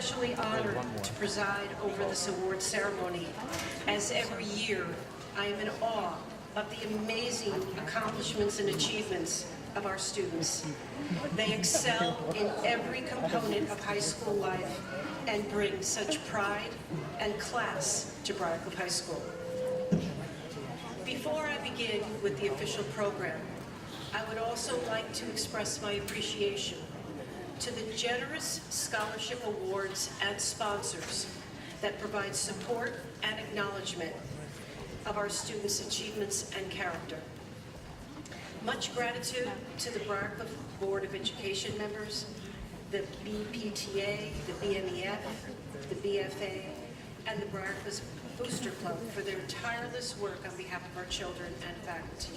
especially honored to preside over this award ceremony, as every year I am in awe of the amazing accomplishments and achievements of our students. They excel in every component of high school life and bring such pride and class to Briarcliff High School. Before I begin with the official program, I would also like to express my appreciation to the generous scholarship awards and sponsors that provide support and acknowledgement of our students' achievements and character. Much gratitude to the Briarcliff Board of Education members, the BPTA, the BMEF, the BFA, and the Briarcliff Booster Club for their tireless work on behalf of our children and faculty.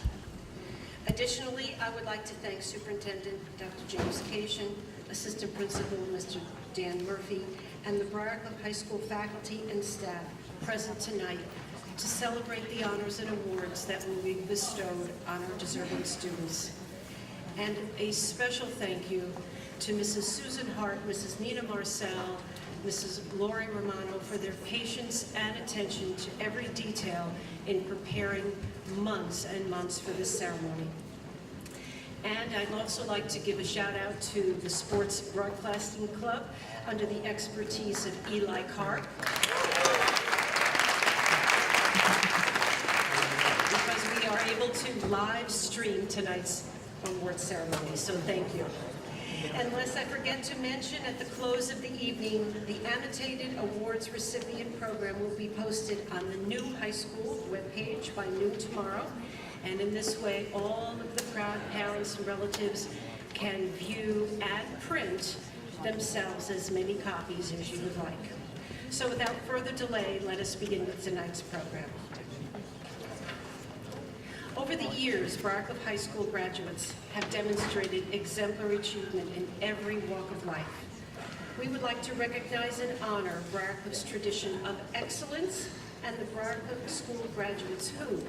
Additionally, I would like to thank Superintendent Dr. James Cation, Assistant Principal Mr. Dan Murphy, and the Briarcliff High School faculty and staff present tonight to celebrate the honors and awards that will be bestowed on our deserving students. And a special thank you to Mrs. Susan Hart, Mrs. Nina Marcel, Mrs. Lori Romano for their patience and attention to every detail in preparing months and months for this ceremony. And I'd also like to give a shout out to the Sports Broadcasting Club under the expertise of Eli Carr, because we are able to live stream tonight's award ceremony, so thank you. And lest I forget to mention, at the close of the evening, the annotated awards recipient program will be posted on the new high school webpage by noon tomorrow. And in this way, all of the proud parents and relatives can view and print themselves as many copies as you would like. So without further delay, let us begin with tonight's program. Over the years, Briarcliff High School graduates have demonstrated exemplary achievement in every walk of life. We would like to recognize and honor Briarcliff's tradition of excellence and the Briarcliff School graduates who,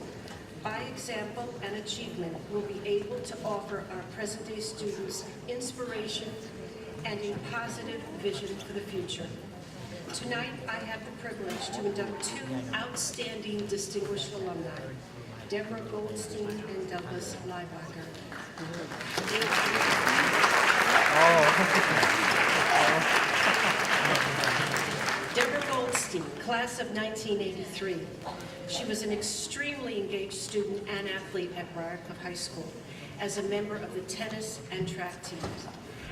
by example and achievement, will be able to offer our present-day students inspiration and a positive vision for the future. Tonight, I have the privilege to induct two outstanding distinguished alumni, Deborah Goldstein and Douglas Liebacher. Deborah Goldstein, class of 1983. She was an extremely engaged student and athlete at Briarcliff High School as a member of the tennis and track teams,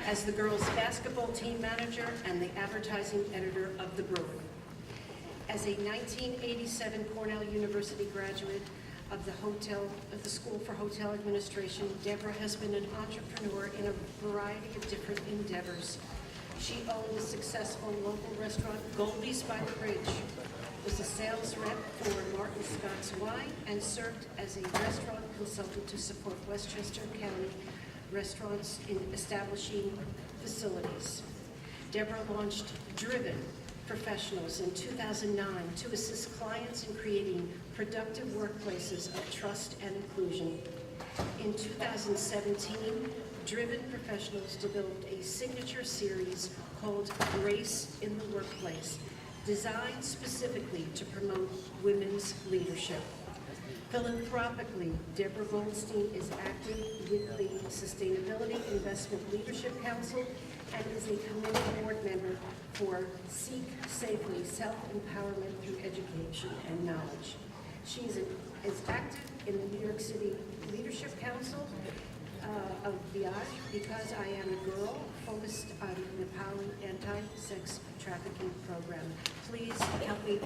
as the girls' basketball team manager and the advertising editor of the Brewer. As a 1987 Cornell University graduate of the School for Hotel Administration, Deborah has been an entrepreneur in a variety of different endeavors. She owned the successful local restaurant Goldie's by the Bridge, was a sales rep for Martin Scott's Wine, and served as a restaurant consultant to support Westchester County restaurants in establishing facilities. Deborah launched Driven Professionals in 2009 to assist clients in creating productive workplaces of trust and inclusion. In 2017, Driven Professionals developed a signature series called Grace in the Workplace, designed specifically to promote women's leadership. Philanthropically, Deborah Goldstein is active with the Sustainability Investment Leadership Council and is a committee board member for Seek Safely, Self-Empowerment Through Education and Knowledge. She is active in the New York City Leadership Council of BHS, Because I Am a Girl, focused on the Nepali anti-sex trafficking program. Please help me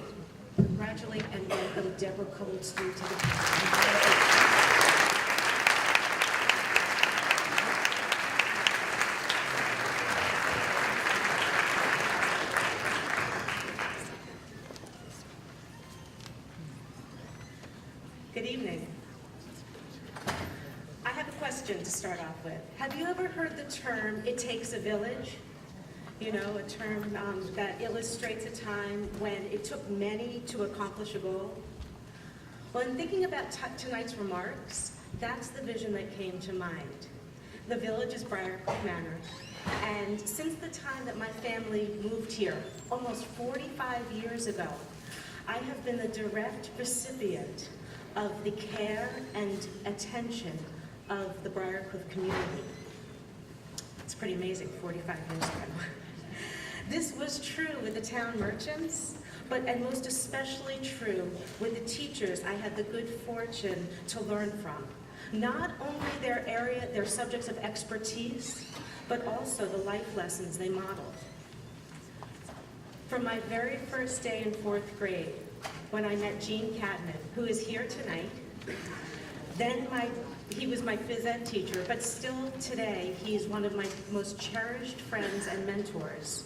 congratulate and welcome Deborah Goldstein to the panel. Good evening. I have a question to start off with. Have you ever heard the term, "it takes a village"? You know, a term that illustrates a time when it took many to accomplish a goal. Well, in thinking about tonight's remarks, that's the vision that came to mind. The village is Briarcliff Manor, and since the time that my family moved here, almost 45 years ago, I have been the direct recipient of the care and attention of the Briarcliff community. It's pretty amazing, 45 years ago. This was true with the town merchants, and most especially true with the teachers I had the good fortune to learn from. Not only their subjects of expertise, but also the life lessons they modeled. From my very first day in 4th grade, when I met Gene Catman, who is here tonight, he was my phys ed teacher, but still today, he's one of my most cherished friends and mentors.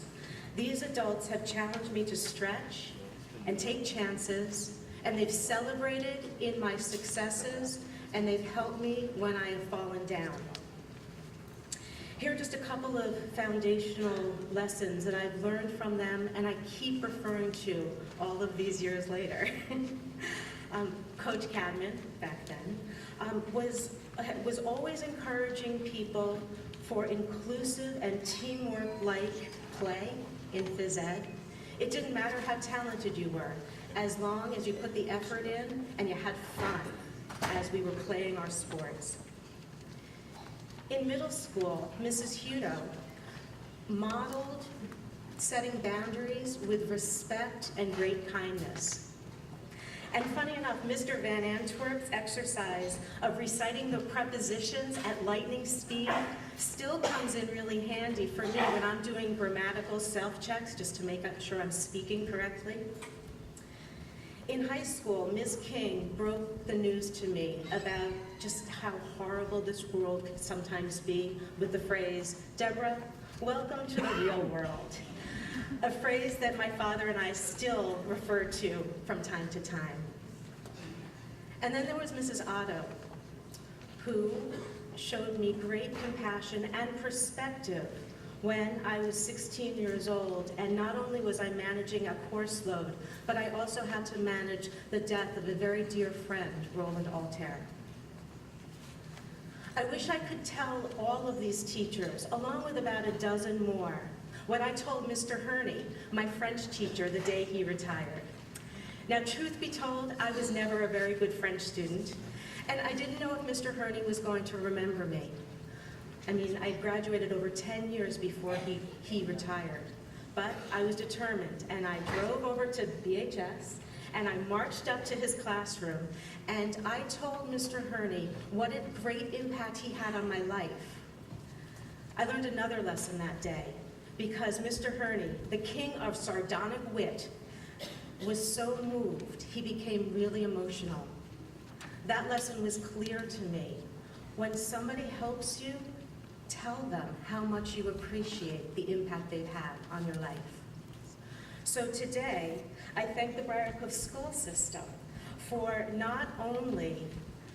These adults have challenged me to stretch and take chances, and they've celebrated in my successes, and they've helped me when I have fallen down. Here are just a couple of foundational lessons that I've learned from them, and I keep referring to all of these years later. Coach Cadman, back then, was always encouraging people for inclusive and teamwork-like play in phys ed. It didn't matter how talented you were, as long as you put the effort in and you had fun as we were playing our sports. In middle school, Mrs. Hudo modeled setting boundaries with respect and great kindness. And funny enough, Mr. Van Antwerp's exercise of reciting the prepositions at lightning speed still comes in really handy for me when I'm doing grammatical self-checks just to make sure I'm speaking correctly. In high school, Ms. King broke the news to me about just how horrible this world could sometimes be with the phrase, "Deborah, welcome to the real world." A phrase that my father and I still refer to from time to time. And then there was Mrs. Otto, who showed me great compassion and perspective when I was 16 years old, and not only was I managing a course load, but I also had to manage the death of a very dear friend, Roland Altair. I wish I could tell all of these teachers, along with about a dozen more, what I told Mr. Herney, my French teacher, the day he retired. Now, truth be told, I was never a very good French student, and I didn't know if Mr. Herney was going to remember me. I mean, I graduated over 10 years before he retired, but I was determined, and I drove over to BHS, and I marched up to his classroom, and I told Mr. Herney what a great impact he had on my life. I learned another lesson that day, because Mr. Herney, the king of sardonic wit, was so moved, he became really emotional. That lesson was clear to me. When somebody helps you, tell them how much you appreciate the impact they've had on your life. So today, I thank the Briarcliff school system for not only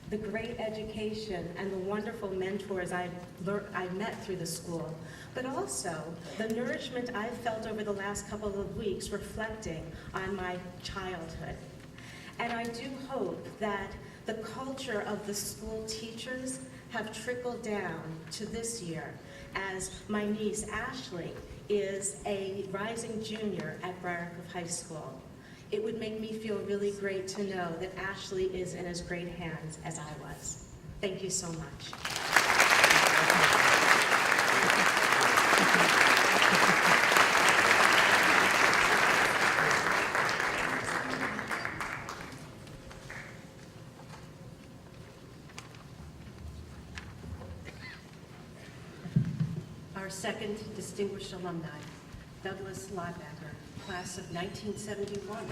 the great education and the wonderful mentors I met through the school, but also the nourishment I've felt over the last couple of weeks reflecting on my childhood. And I do hope that the culture of the school teachers have trickled down to this year, as my niece Ashley is a rising junior at Briarcliff High School. It would make me feel really great to know that Ashley is in as great hands as I was. Thank you so much. Our second distinguished alumni, Douglas Liebacker, class of 1971.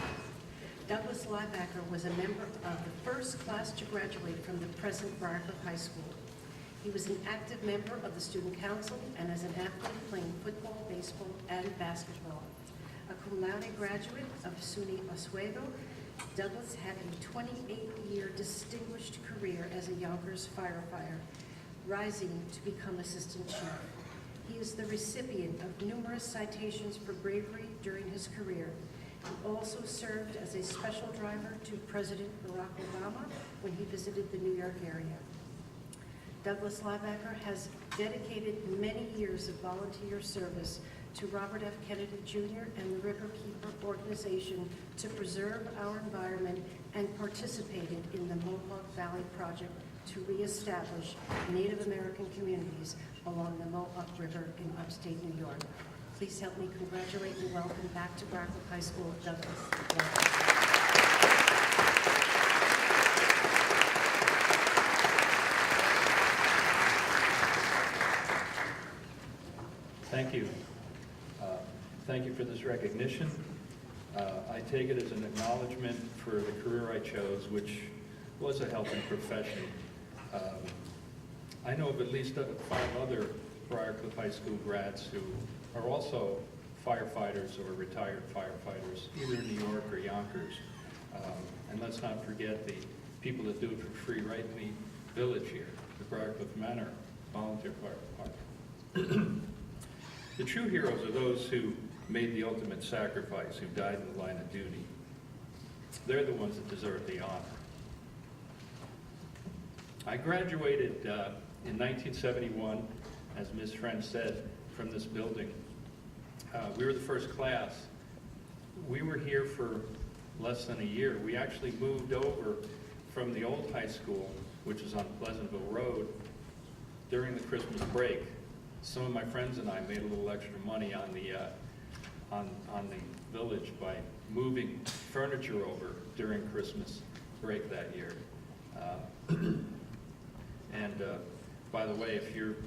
Douglas Liebacker was a member of the first class to graduate from the present Briarcliff High School. He was an active member of the student council and as an athlete playing football, baseball, and basketball. A cum laude graduate of SUNY Oswego, Douglas had a 28-year distinguished career as a Yonkers firefighter, rising to become assistant chief. He is the recipient of numerous citations for bravery during his career. He also served as a special driver to President Barack Obama when he visited the New York area. Douglas Labacker has dedicated many years of volunteer service to Robert F. Kennedy Jr. and the Riverkeeper Organization to preserve our environment and participated in the Mohawk Valley Project to reestablish Native American communities along the Mohawk River in upstate New York. Please help me congratulate and welcome back to Barclay High School, Douglas. Thank you. Thank you for this recognition. I take it as an acknowledgement for the career I chose, which was a helping profession. I know of at least 5 other Briarcliff High School grads who are also firefighters or retired firefighters, either in New York or Yonkers. And let's not forget the people that do it for free right in the village here, the Briarcliff Manor Volunteer Fire Department. The true heroes are those who made the ultimate sacrifice, who died in the line of duty. They're the ones that deserve the honor. I graduated in 1971, as Ms. French said, from this building. We were the first class. We were here for less than a year. We actually moved over from the old high school, which is on Pleasantville Road, during the Christmas break. Some of my friends and I made a little extra money on the village by moving furniture over during Christmas break that year. By the way, if you're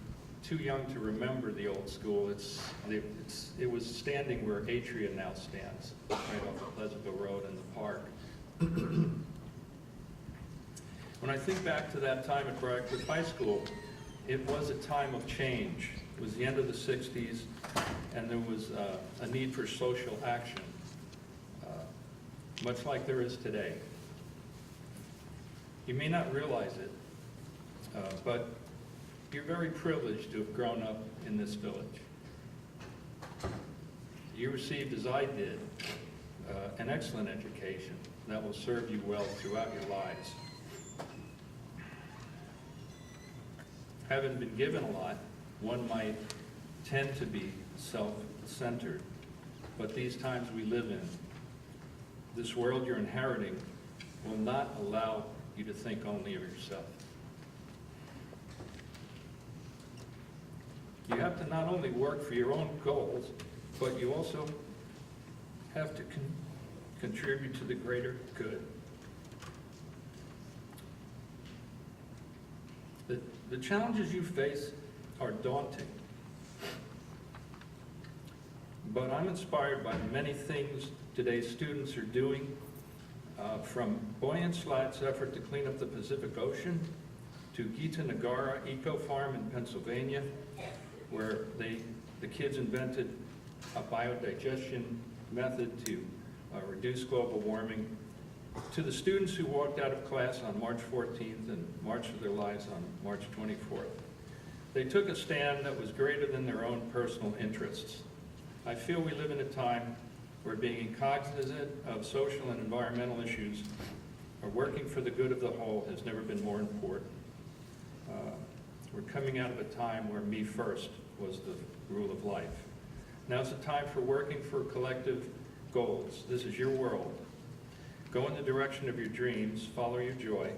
too young to remember the old school, it was standing where Atria now stands, right off of Pleasantville Road in the park. When I think back to that time at Briarcliff High School, it was a time of change. It was the end of the 60s, and there was a need for social action, much like there is today. You may not realize it, but you're very privileged to have grown up in this village. You received, as I did, an excellent education that will serve you well throughout your lives. Having been given a lot, one might tend to be self-centered, but these times we live in, this world you're inheriting, will not allow you to think only of yourself. You have to not only work for your own goals, but you also have to contribute to the greater good. The challenges you face are daunting, but I'm inspired by the many things today's students are doing, from Boyan Slat's effort to clean up the Pacific Ocean, to Gita Nagara Eco Farm in Pennsylvania, where the kids invented a biodigestion method to reduce global warming, to the students who walked out of class on March 14th and marched for their lives on March 24th. They took a stand that was greater than their own personal interests. I feel we live in a time where being cognizant of social and environmental issues or working for the good of the whole has never been more important. We're coming out of a time where me first was the rule of life. Now's the time for working for collective goals. This is your world. Go in the direction of your dreams, follow your joy,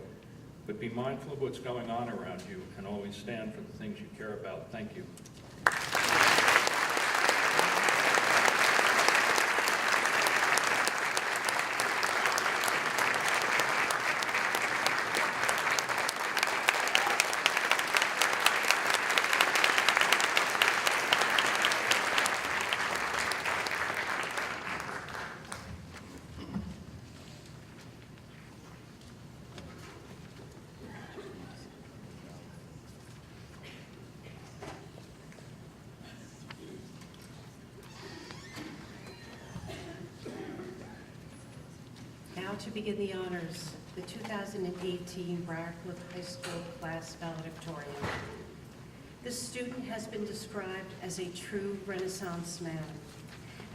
but be mindful of what's going on around you and always stand for the things you care about. Thank you. Now to begin the honors, the 2018 Briarcliff High School class valedictorian. This student has been described as a true Renaissance man.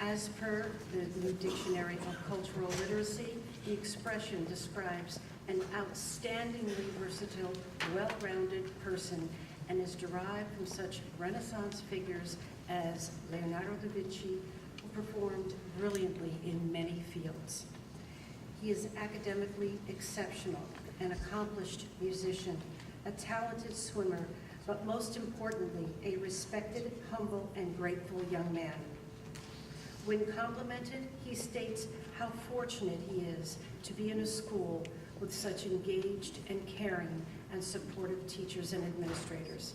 As per the new Dictionary of Cultural Literacy, the expression describes an outstandingly versatile, well-rounded person, and is derived from such Renaissance figures as Leonardo da Vinci, who performed brilliantly in many fields. He is academically exceptional, an accomplished musician, a talented swimmer, but most importantly, a respected, humble, and grateful young man. When complimented, he states how fortunate he is to be in a school with such engaged and caring and supportive teachers and administrators.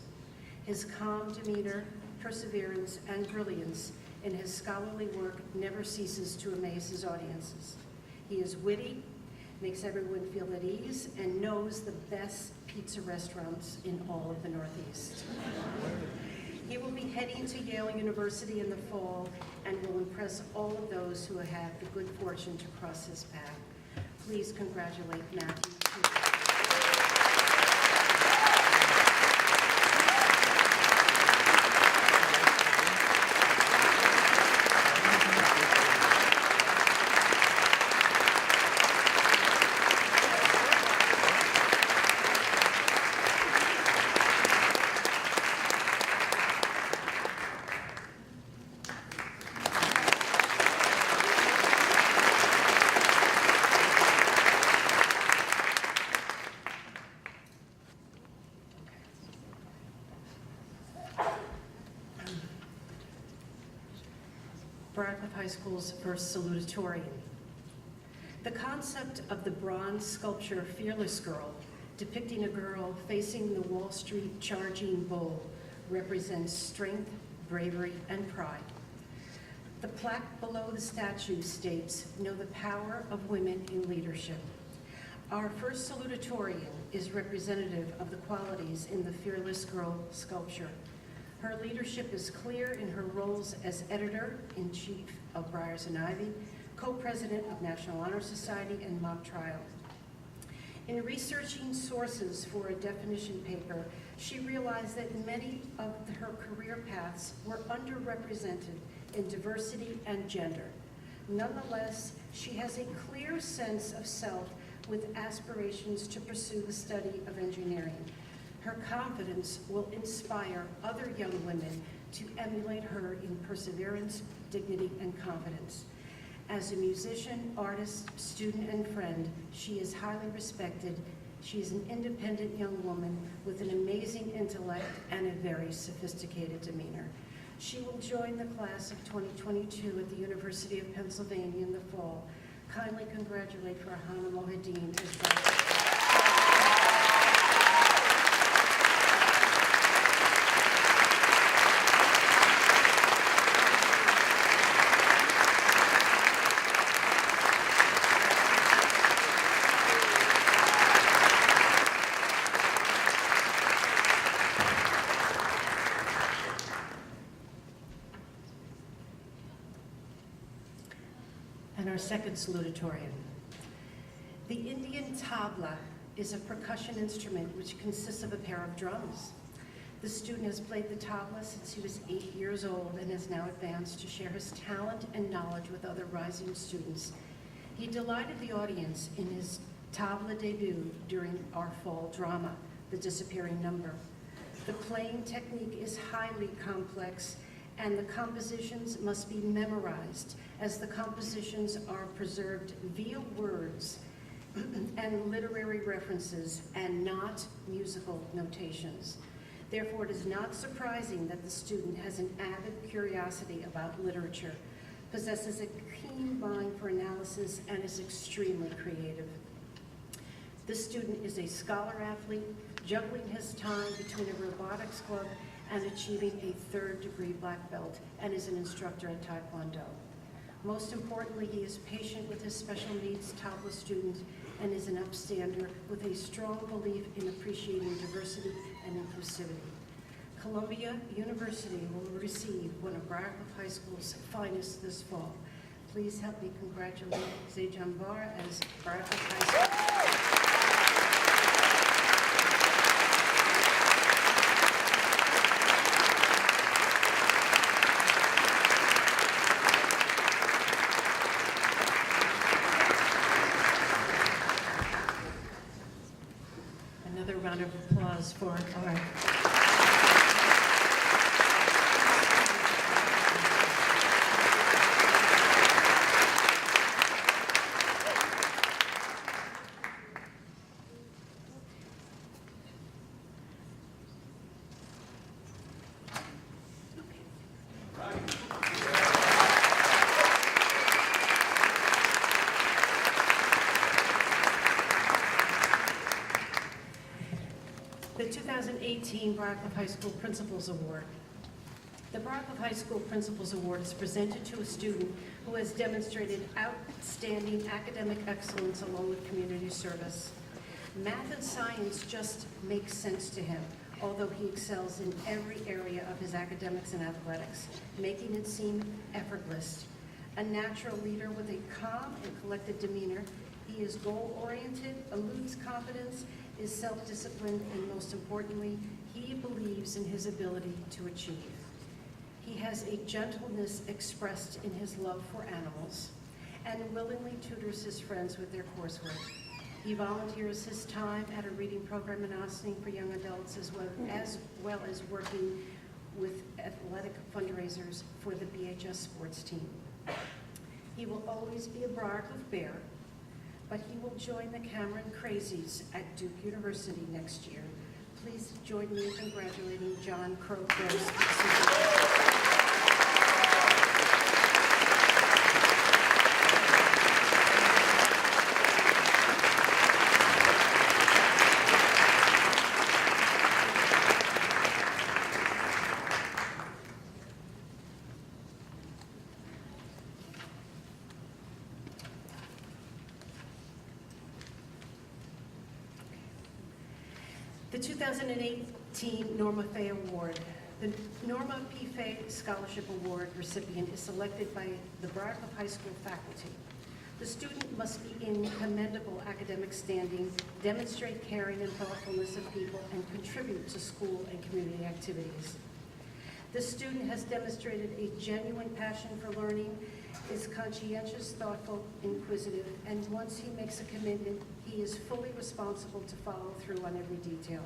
His calm demeanor, perseverance, and brilliance in his scholarly work never ceases to amaze his audiences. He is witty, makes everyone feel at ease, and knows the best pizza restaurants in all of the Northeast. He will be heading to Yale University in the fall and will impress all of those who have the good fortune to cross his path. Please congratulate Matthew. Baracliff High School's first salutatorian. The concept of the bronze sculpture Fearless Girl, depicting a girl facing the Wall Street charging bull, represents strength, bravery, and pride. The plaque below the statue states, "Know the power of women in leadership." Our first salutatorian is representative of the qualities in the Fearless Girl sculpture. Her leadership is clear in her roles as editor-in-chief of Briars and Ivy, co-president of National Honor Society, and mock trial. In researching sources for a definition paper, she realized that many of her career paths were underrepresented in diversity and gender. Nonetheless, she has a clear sense of self with aspirations to pursue the study of engineering. Her confidence will inspire other young women to emulate her in perseverance, dignity, and confidence. As a musician, artist, student, and friend, she is highly respected. She is an independent young woman with an amazing intellect and a very sophisticated demeanor. She will join the class of 2022 at the University of Pennsylvania in the fall. Kindly congratulate Farhana Mohideen as vice. And our second salutatorian. The Indian tabla is a percussion instrument which consists of a pair of drums. The student has played the tabla since he was 8 years old and has now advanced to share his talent and knowledge with other rising students. He delighted the audience in his tabla debut during our fall drama, The Disappearing Number. The playing technique is highly complex, and the compositions must be memorized, as the compositions are preserved via words and literary references and not musical notations. Therefore, it is not surprising that the student has an avid curiosity about literature, possesses a keen mind for analysis, and is extremely creative. This student is a scholar athlete, juggling his time between a robotics club and achieving a third-degree black belt, and is an instructor at Taekwondo. Most importantly, he is patient with his special needs tabla student and is an upstander with a strong belief in appreciating diversity and inclusivity. Columbia University will receive one of Baracliff High School's finest this fall. Please help me congratulate Zayjan Bar as Baracliff High School. 2018 Briarcliff High School Principals Award. The Briarcliff High School Principals Award is presented to a student who has demonstrated outstanding academic excellence along with community service. Math and science just make sense to him, although he excels in every area of his academics and athletics, making it seem effortless. A natural leader with a calm and collected demeanor, he is goal-oriented, eludes confidence, is self-disciplined, and most importantly, he believes in his ability to achieve. He has a gentleness expressed in his love for animals and willingly tutors his friends with their coursework. He volunteers his time at a reading program in Ossining for young adults as well as working with athletic fundraisers for the BHS sports team. He will always be a Briarcliff Bear, but he will join the Cameron Crazies at Duke University next year. Please join me in congratulating John Crow Gross. The 2018 Norma Fay Award. The Norma P. Fay Scholarship Award recipient is selected by the Briarcliff High School faculty. The student must be in commendable academic standing, demonstrate caring and thoughtfulness of people, and contribute to school and community activities. The student has demonstrated a genuine passion for learning, is conscientious, thoughtful, inquisitive, and once he makes a commitment, he is fully responsible to follow through on every detail.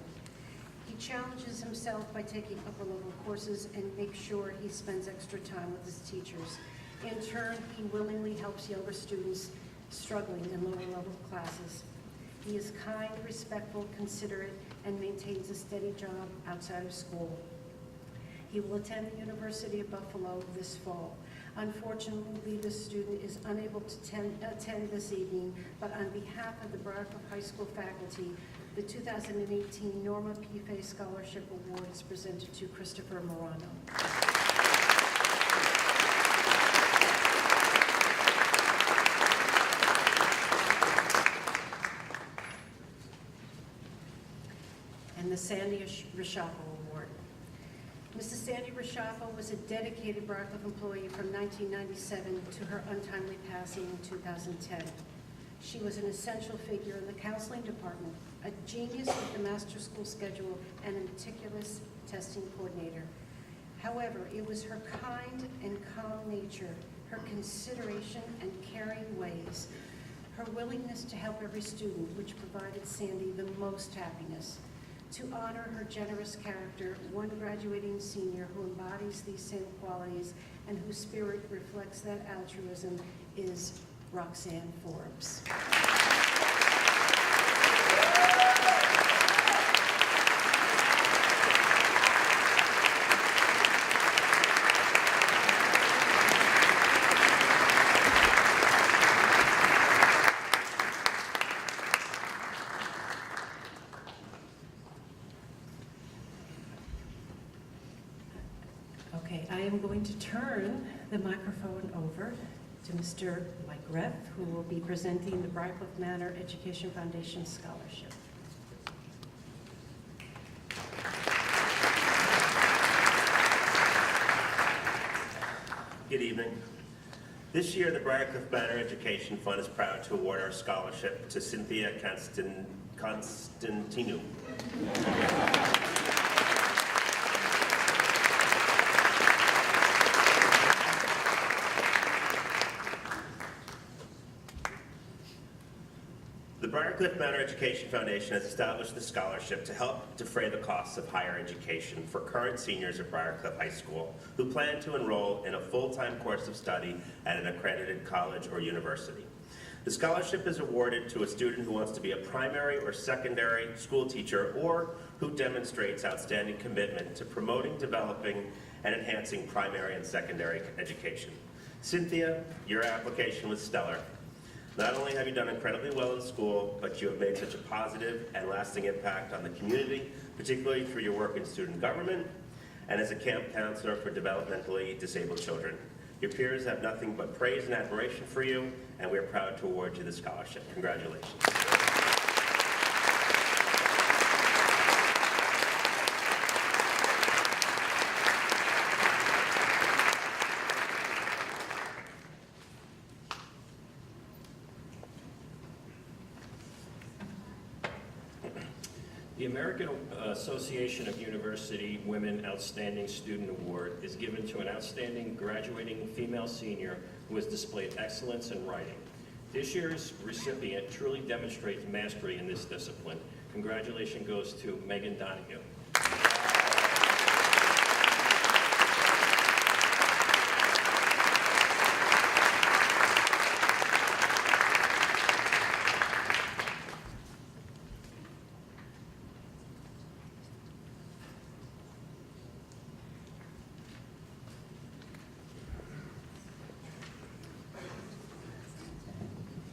He challenges himself by taking upper-level courses and makes sure he spends extra time with his teachers. In turn, he willingly helps younger students struggling in lower-level classes. He is kind, respectful, considerate, and maintains a steady job outside of school. He will attend the University of Buffalo this fall. Unfortunately, this student is unable to attend this evening, but on behalf of the Briarcliff High School faculty, the 2018 Norma P. Fay Scholarship Award is presented to Christopher Morano. And the Sandy Rishafo Award. Mrs. Sandy Rishafo was a dedicated Briarcliff employee from 1997 to her untimely passing in 2010. She was an essential figure in the counseling department, a genius with the master school schedule, and a meticulous testing coordinator. However, it was her kind and calm nature, her consideration and caring ways, her willingness to help every student, which provided Sandy the most happiness. To honor her generous character, one graduating senior who embodies these same qualities and whose spirit reflects that altruism is Roxanne Forbes. Okay, I am going to turn the microphone over to Mr. Mike Reff, who will be presenting the Briarcliff Manor Education Foundation Scholarship. Good evening. This year, the Briarcliff Manor Education Fund is proud to award our scholarship to Cynthia Constantinou. The Briarcliff Manor Education Foundation has established the scholarship to help defray the costs of higher education for current seniors at Briarcliff High School who plan to enroll in a full-time course of study at an accredited college or university. The scholarship is awarded to a student who wants to be a primary or secondary school teacher or who demonstrates outstanding commitment to promoting, developing, and enhancing primary and secondary education. Cynthia, your application was stellar. Not only have you done incredibly well in school, but you have made such a positive and lasting impact on the community, particularly through your work in student government and as a camp counselor for developmentally disabled children. Your peers have nothing but praise and admiration for you, and we are proud to award you the scholarship. Congratulations. The American Association of University Women Outstanding Student Award is given to an outstanding graduating female senior who has displayed excellence in writing. This year's recipient truly demonstrates mastery in this discipline. Congratulations goes to Megan Donahue.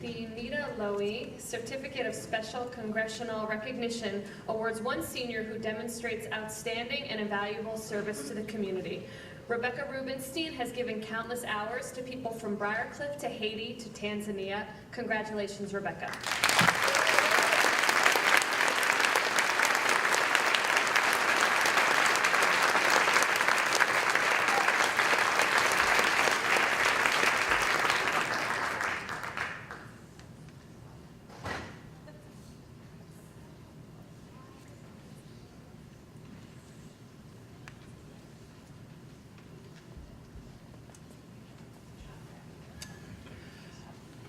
The Nita Lowy Certificate of Special Congressional Recognition awards one senior who demonstrates outstanding and invaluable service to the community. Rebecca Rubenstein has given countless hours to people from Briarcliff to Haiti to Tanzania. Congratulations, Rebecca.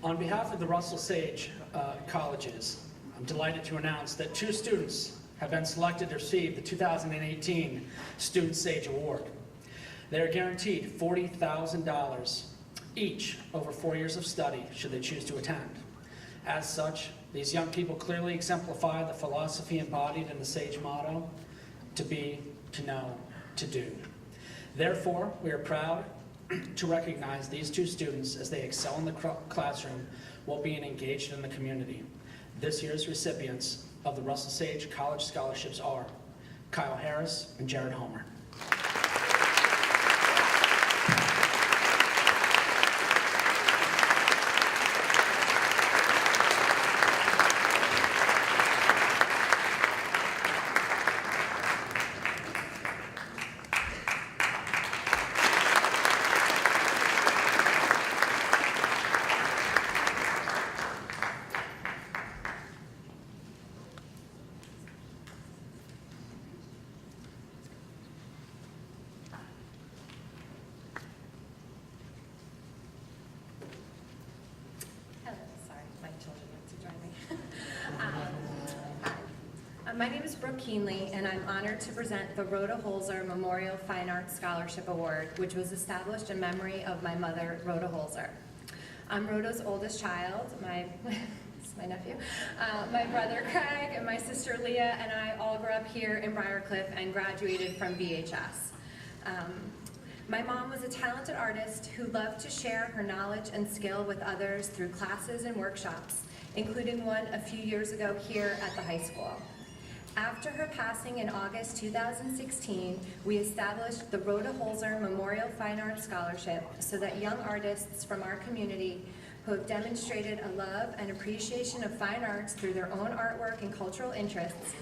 On behalf of the Russell Sage colleges, I'm delighted to announce that 2 students have been selected to receive the 2018 Student Sage Award. They are guaranteed $40,000 each over 4 years of study should they choose to attend. As such, these young people clearly exemplify the philosophy embodied in the Sage motto, to be, to know, to do. Therefore, we are proud to recognize these 2 students as they excel in the classroom while being engaged in the community. This year's recipients of the Russell Sage College Scholarships are Kyle Harris and Jared Homer. My name is Brooke Keenley, and I'm honored to present the Rhoda Holzer Memorial Fine Arts Scholarship Award, which was established in memory of my mother, Rhoda Holzer. I'm Rhoda's oldest child, my nephew. My brother Craig and my sister Leah and I all grew up here in Briarcliff and graduated from BHS. My mom was a talented artist who loved to share her knowledge and skill with others through classes and workshops, including one a few years ago here at the high school. After her passing in August 2016, we established the Rhoda Holzer Memorial Fine Arts Scholarship so that young artists from our community who have demonstrated a love and appreciation of fine arts through their own artwork and cultural interests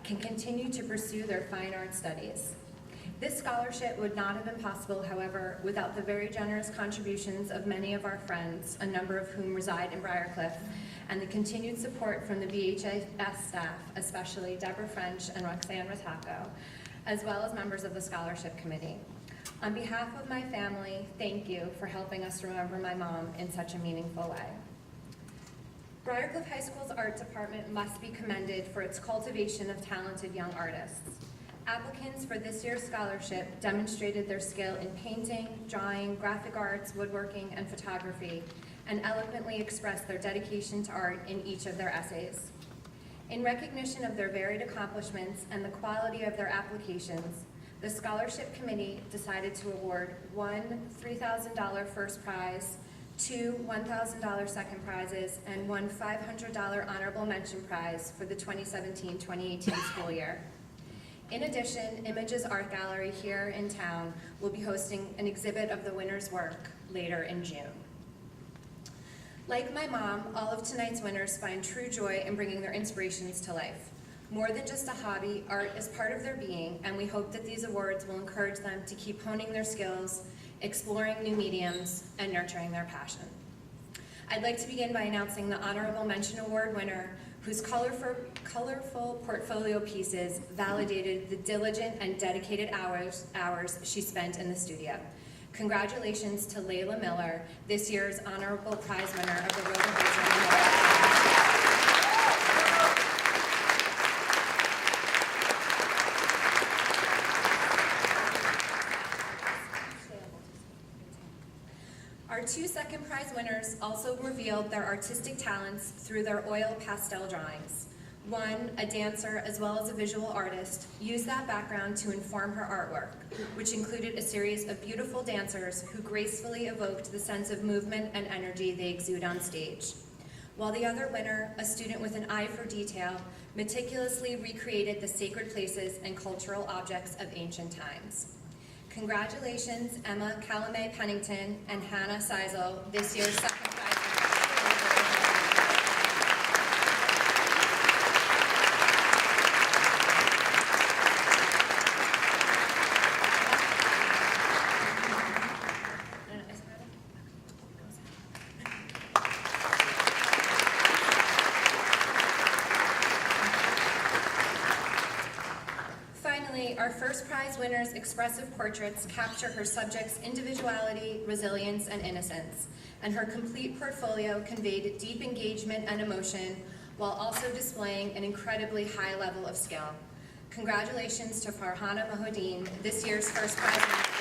can continue to pursue their fine arts studies. This scholarship would not have been possible, however, without the very generous contributions of many of our friends, a number of whom reside in Briarcliff, and the continued support from the BHS staff, especially Deborah French and Roxanne Rataco, as well as members of the scholarship committee. On behalf of my family, thank you for helping us remember my mom in such a meaningful way. Briarcliff High School's art department must be commended for its cultivation of talented young artists. Applicants for this year's scholarship demonstrated their skill in painting, drawing, graphic arts, woodworking, and photography, and eloquently expressed their dedication to art in each of their essays. In recognition of their varied accomplishments and the quality of their applications, the scholarship committee decided to award one $3,000 first prize, 2 $1,000 second prizes, and 1 $500 honorable mention prize for the 2017-2018 school year. In addition, Images Art Gallery here in town will be hosting an exhibit of the winner's work later in June. Like my mom, all of tonight's winners find true joy in bringing their inspirations to life. More than just a hobby, art is part of their being, and we hope that these awards will encourage them to keep honing their skills, exploring new mediums, and nurturing their passion. I'd like to begin by announcing the Honorable Mention Award winner, whose colorful portfolio pieces validated the diligent and dedicated hours she spent in the studio. Congratulations to Layla Miller, this year's honorable prize winner of the Rhoda Holzer Memorial. Our 2 second prize winners also revealed their artistic talents through their oil pastel drawings. One, a dancer as well as a visual artist, used that background to inform her artwork, which included a series of beautiful dancers who gracefully evoked the sense of movement and energy they exude on stage. While the other winner, a student with an eye for detail, meticulously recreated the sacred places and cultural objects of ancient times. Congratulations, Emma Calamay Pennington and Hannah Seisel, this year's second prize Our first prize winner's expressive portraits capture her subject's individuality, resilience, and innocence, and her complete portfolio conveyed deep engagement and emotion while also displaying an incredibly high level of skill. Congratulations to Farhana Mahodeen, this year's first prize winner.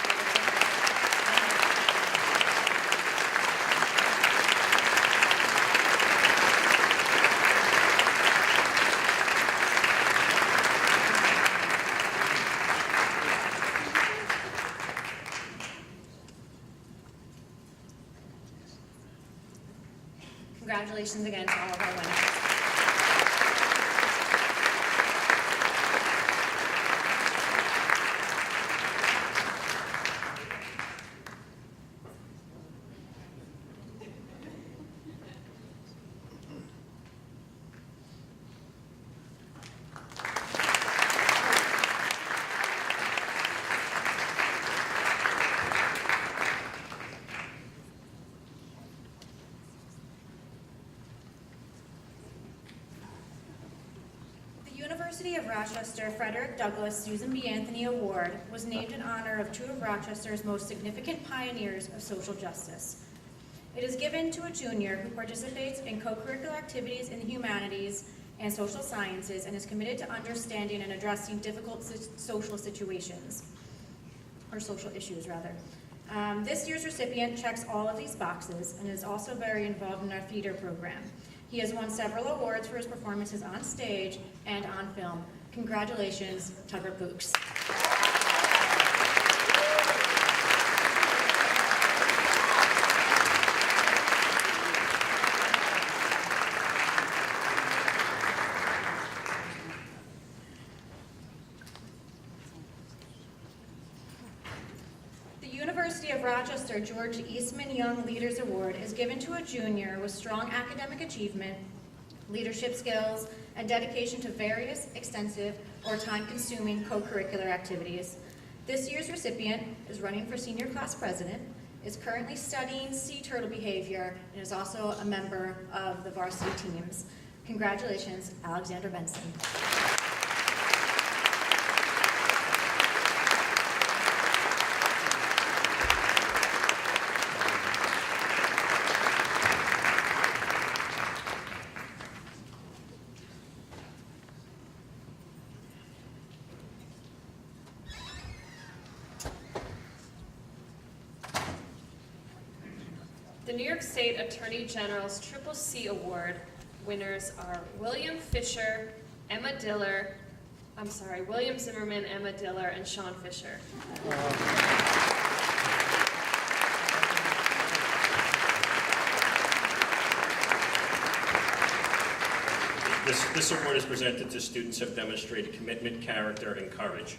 Congratulations again to all of our winners. University of Rochester Frederick Douglass Susan B. Anthony Award was named in honor of 2 of Rochester's most significant pioneers of social justice. It is given to a junior who participates in co-curricular activities in the humanities and social sciences and is committed to understanding and addressing difficult social situations, or social issues rather. This year's recipient checks all of these boxes and is also very involved in our theater program. He has won several awards for his performances on stage and on film. Congratulations, Tugger Books. The University of Rochester George Eastman Young Leaders Award is given to a junior with strong academic achievement, leadership skills, and dedication to various extensive or time-consuming co-curricular activities. This year's recipient is running for senior class president, is currently studying sea turtle behavior, and is also a member of the varsity teams. Congratulations, Alexander Benson. The New York State Attorney General's Triple C Award winners are William Zimmerman, Emma Diller, and Sean Fisher. This award is presented to students who have demonstrated commitment, character, and courage.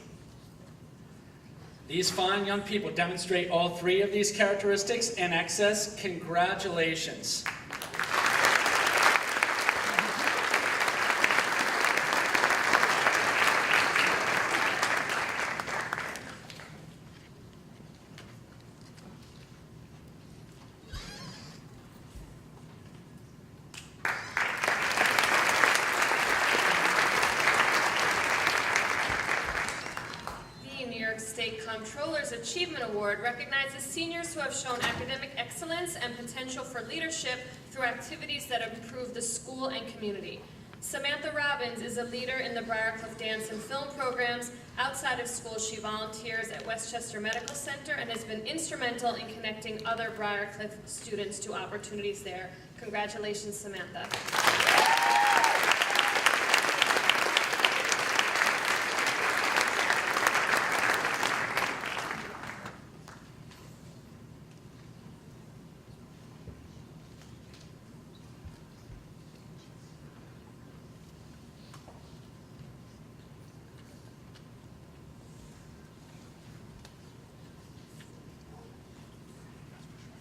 These fine young people demonstrate all three of these characteristics in excess. Congratulations. State Comptroller's Achievement Award recognizes seniors who have shown academic excellence and potential for leadership through activities that improve the school and community. Samantha Robbins is a leader in the Briarcliff dance and film programs. Outside of school, she volunteers at Westchester Medical Center and has been instrumental in connecting other Briarcliff students to opportunities there. Congratulations, Samantha.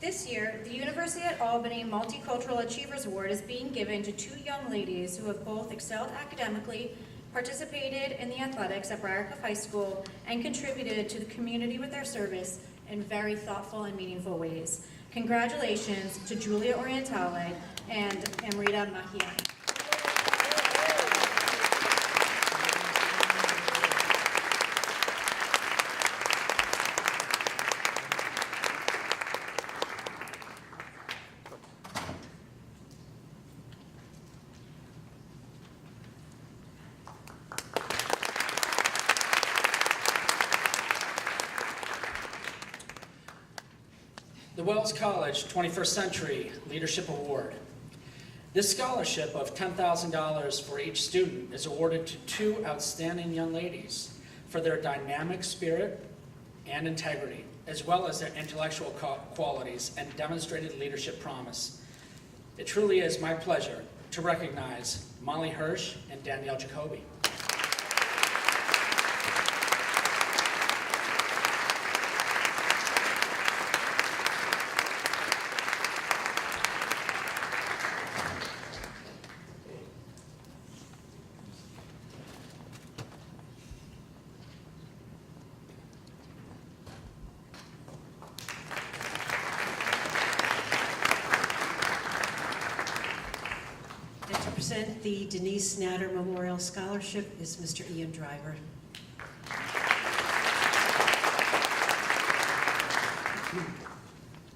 This year, the University at Albany Multicultural Achievers Award is being given to two young ladies who have both excelled academically, participated in the athletics at Briarcliff High School, and contributed to the community with their service in very thoughtful and meaningful ways. Congratulations to Julia Orientale and Amrita Mahiani. The Wells College 21st Century Leadership Award. This scholarship of $10,000 for each student is awarded to two outstanding young ladies for their dynamic spirit and integrity, as well as their intellectual qualities and demonstrated leadership promise. It truly is my pleasure to recognize Molly Hirsch and Danielle Jacoby. The Denise Natter Memorial Scholarship is Mr. Ian Driver.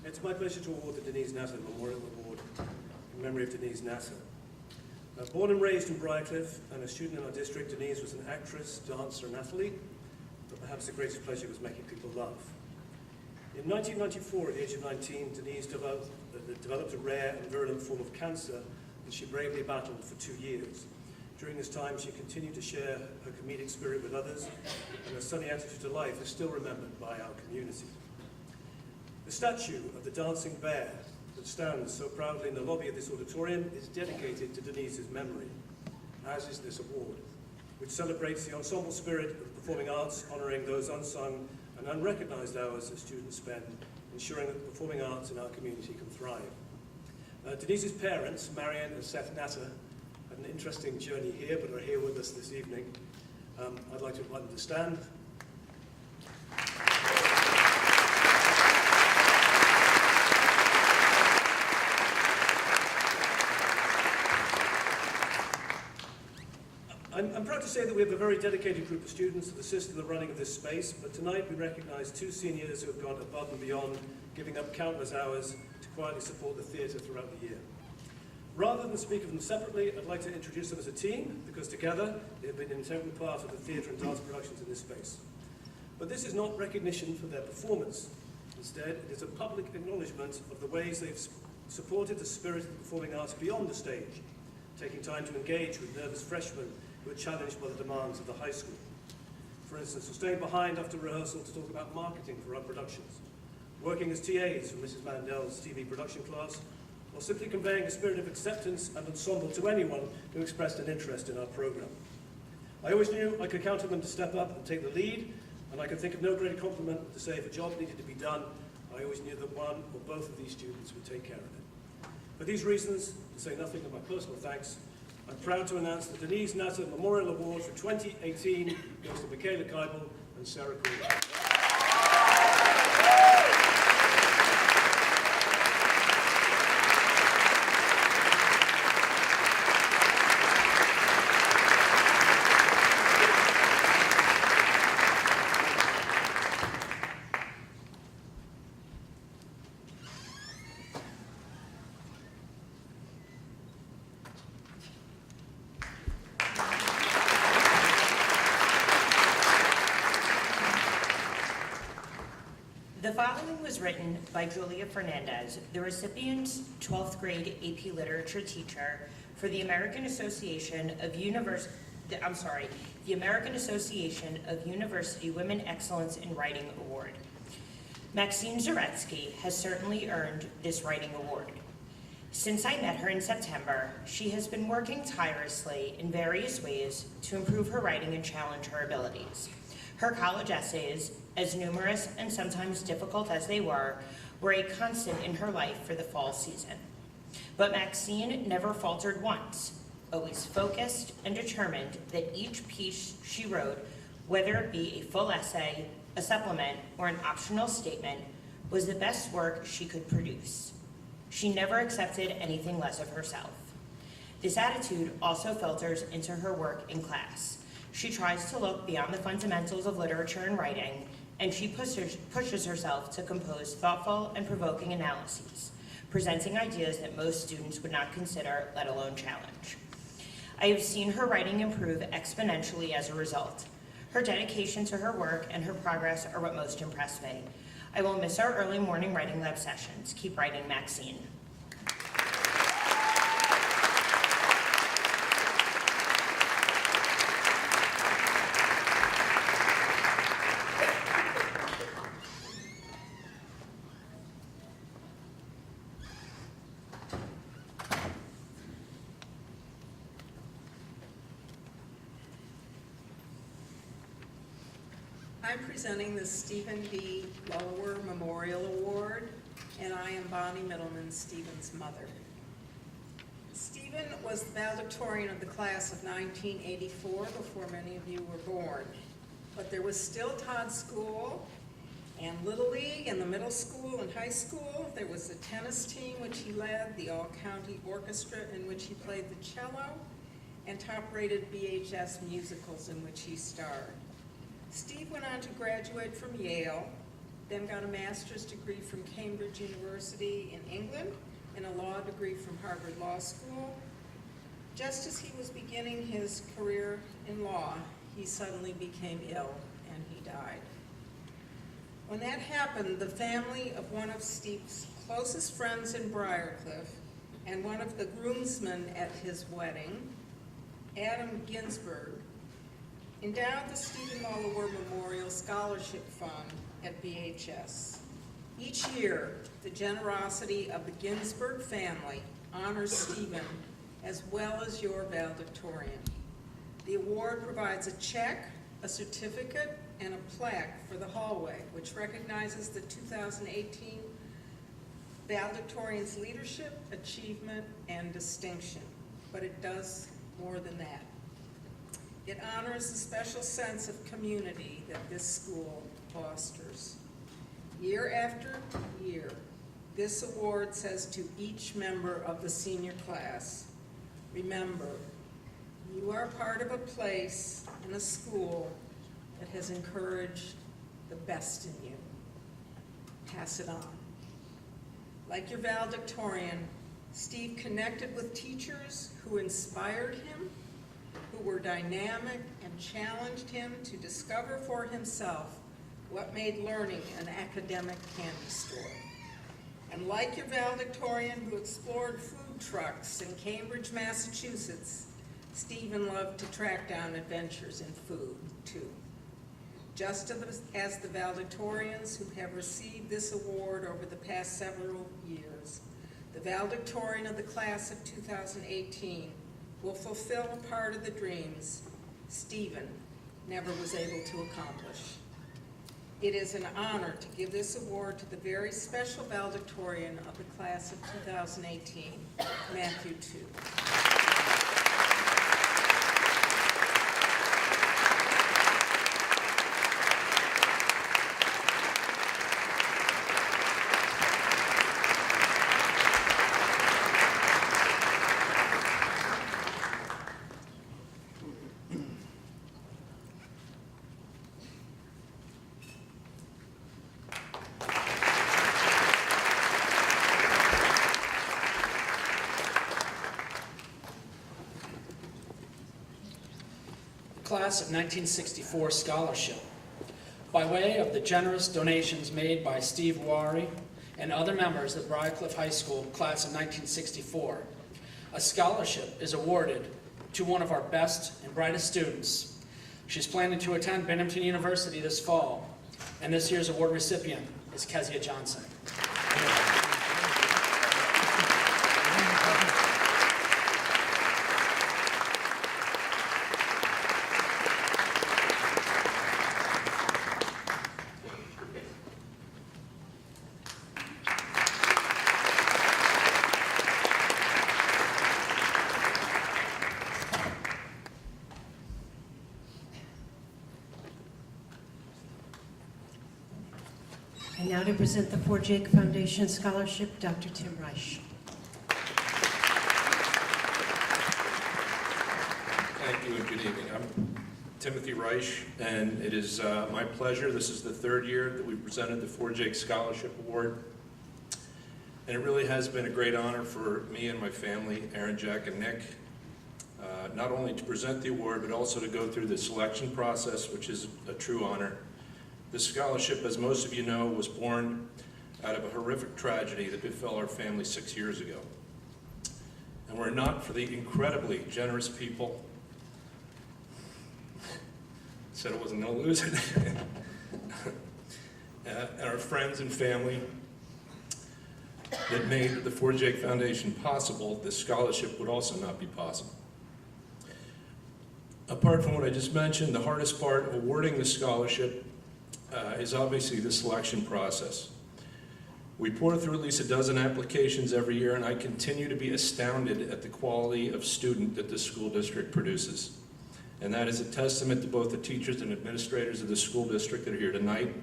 It's my pleasure to award the Denise Natter Memorial Award in memory of Denise Natter. Born and raised in Briarcliff and a student in our district, Denise was an actress, dancer, and athlete, but perhaps the greatest pleasure was making people laugh. In 1994, at the age of 19, Denise developed a rare and virulent form of cancer that she bravely battled for 2 years. During this time, she continued to share her comedic spirit with others, and her sunny attitude to life is still remembered by our community. The statue of the dancing bear that stands so proudly in the lobby of this auditorium is dedicated to Denise's memory, as is this award, which celebrates the ensemble spirit of the performing arts, honoring those unsung and unrecognized hours that students spend, ensuring that the performing arts in our community can thrive. Denise's parents, Marianne and Seth Natter, had an interesting journey here, but are here with us this evening. I'd like to invite them to stand. I'm proud to say that we have a very dedicated group of students that assist in the running of this space, but tonight we recognize two seniors who have gone above and beyond, giving up countless hours to quietly support the theatre throughout the year. Rather than speak of them separately, I'd like to introduce them as a team, because together they have been an integral part of the theatre and dance productions in this space. But this is not recognition for their performance. Instead, it is a public acknowledgement of the ways they've supported the spirit of the performing arts beyond the stage, taking time to engage with nervous freshmen who are challenged by the demands of the high school. For instance, we're staying behind after rehearsal to talk about marketing for our productions, working as TAs for Mrs. Mandel's TV production class, or simply conveying a spirit of acceptance and ensemble to anyone who expressed an interest in our program. I always knew I could count on them to step up and take the lead, and I could think of no greater compliment to say if a job needed to be done, I always knew that one or both of these students would take care of it. For these reasons, to say nothing of my personal thanks, I'm proud to announce the Denise Nasser Memorial Award for 2018 goes to Michaela Keibel and Sarah Cooley. The following was written by Julia Fernandez, the recipient's 12th grade AP Literature teacher for the American Association of University Women Excellence in Writing Award. Maxine Zaretsky has certainly earned this writing award. Since I met her in September, she has been working tirelessly in various ways to improve her writing and challenge her abilities. Her college essays, as numerous and sometimes difficult as they were a constant in her life for the fall season. But Maxine never faltered once, always focused and determined that each piece she wrote, whether it be a full essay, a supplement, or an optional statement, was the best work she could produce. She never accepted anything less of herself. This attitude also filters into her work in class. She tries to look beyond the fundamentals of literature and writing, and she pushes herself to compose thoughtful and provoking analyses, presenting ideas that most students would not consider, let alone challenge. I have seen her writing improve exponentially as a result. Her dedication to her work and her progress are what most impress me. I will miss our early morning writing lab sessions. Keep writing, Maxine. I'm presenting the Stephen B. Lower Memorial Award, and I am Bonnie Middleman, Stephen's mother. Stephen was the valedictorian of the class of 1984 before many of you were born. But there was still Todd School and Little League and the middle school and high school. There was the tennis team, which he led, the all-county orchestra in which he played the cello, and top-rated BHS musicals in which he starred. Steve went on to graduate from Yale, then got a master's degree from Cambridge University in England and a law degree from Harvard Law School. Just as he was beginning his career in law, he suddenly became ill and he died. When that happened, the family of one of Steve's closest friends in Briarcliff and one of the groomsmen at his wedding, Adam Ginsberg, endowed the Stephen Lower Memorial Scholarship Fund at BHS. Each year, the generosity of the Ginsberg family honors Stephen as well as your valedictorian. The award provides a check, a certificate, and a plaque for the hallway, which recognizes the 2018 valedictorian's leadership, achievement, and distinction. But it does more than that. It honors the special sense of community that this school fosters. Year after year, this award says to each member of the senior class, remember, you are part of a place and a school that has encouraged the best in you. Pass it on. Like your valedictorian, Steve connected with teachers who inspired him, who were dynamic and challenged him to discover for himself what made learning an academic candy store. And like your valedictorian who explored food trucks in Cambridge, Massachusetts, Stephen loved to track down adventures in food, too. Just as the valedictorians who have received this award over the past several years, the valedictorian of the class of 2018, will fulfill a part of the dreams Stephen never was able to accomplish. It is an honor to give this award to the very special valedictorian of the class of 2018, Matthew Tu. Class of 1964 Scholarship. By way of the generous donations made by Steve Wari and other members of Briarcliff High School Class of 1964, a scholarship is awarded to one of our best and brightest students. She's planning to attend Binghamton University this fall, and this year's award recipient is Kezia Johnson. And now to present the For Jake Foundation Scholarship, Dr. Tim Reich. Thank you and good evening. I'm Timothy Reich, and it is my pleasure. This is the third year that we've presented the For Jake Scholarship Award. And it really has been a great honor for me and my family, Aaron, Jack, and Nick, not only to present the award, but also to go through the selection process, which is a true honor. This scholarship, as most of you know, was born out of a horrific tragedy that befell our family 6 years ago. And were it not for the incredibly generous people, said it wasn't going to lose it, and our friends and family that made the For Jake Foundation possible, this scholarship would also not be possible. Apart from what I just mentioned, the hardest part of awarding the scholarship is obviously the selection process. We pour through at least a dozen applications every year, and I continue to be astounded at the quality of student that this school district produces. And that is a testament to both the teachers and administrators of the school district that are here tonight,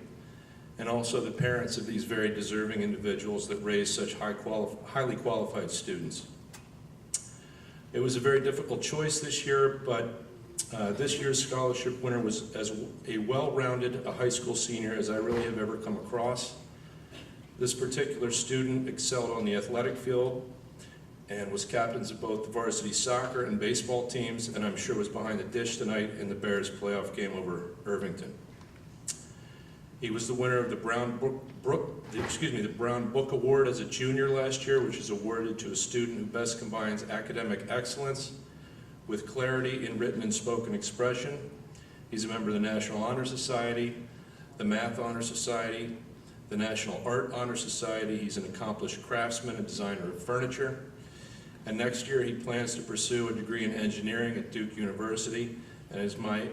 and also the parents of these very deserving individuals that raise such highly qualified students. It was a very difficult choice this year, but this year's scholarship winner was as a well-rounded high school senior as I really have ever come across. This particular student excelled on the athletic field and was captains of both the varsity soccer and baseball teams, and I'm sure was behind the dish tonight in the Bears playoff game over Irvington. He was the winner of the Brown Book Award as a junior last year, which is awarded to a student who best combines academic excellence with clarity in written and spoken expression. He's a member of the National Honor Society, the Math Honor Society, the National Art Honor Society. He's an accomplished craftsman and designer of furniture. And next year he plans to pursue a degree in engineering at Duke University. And it is my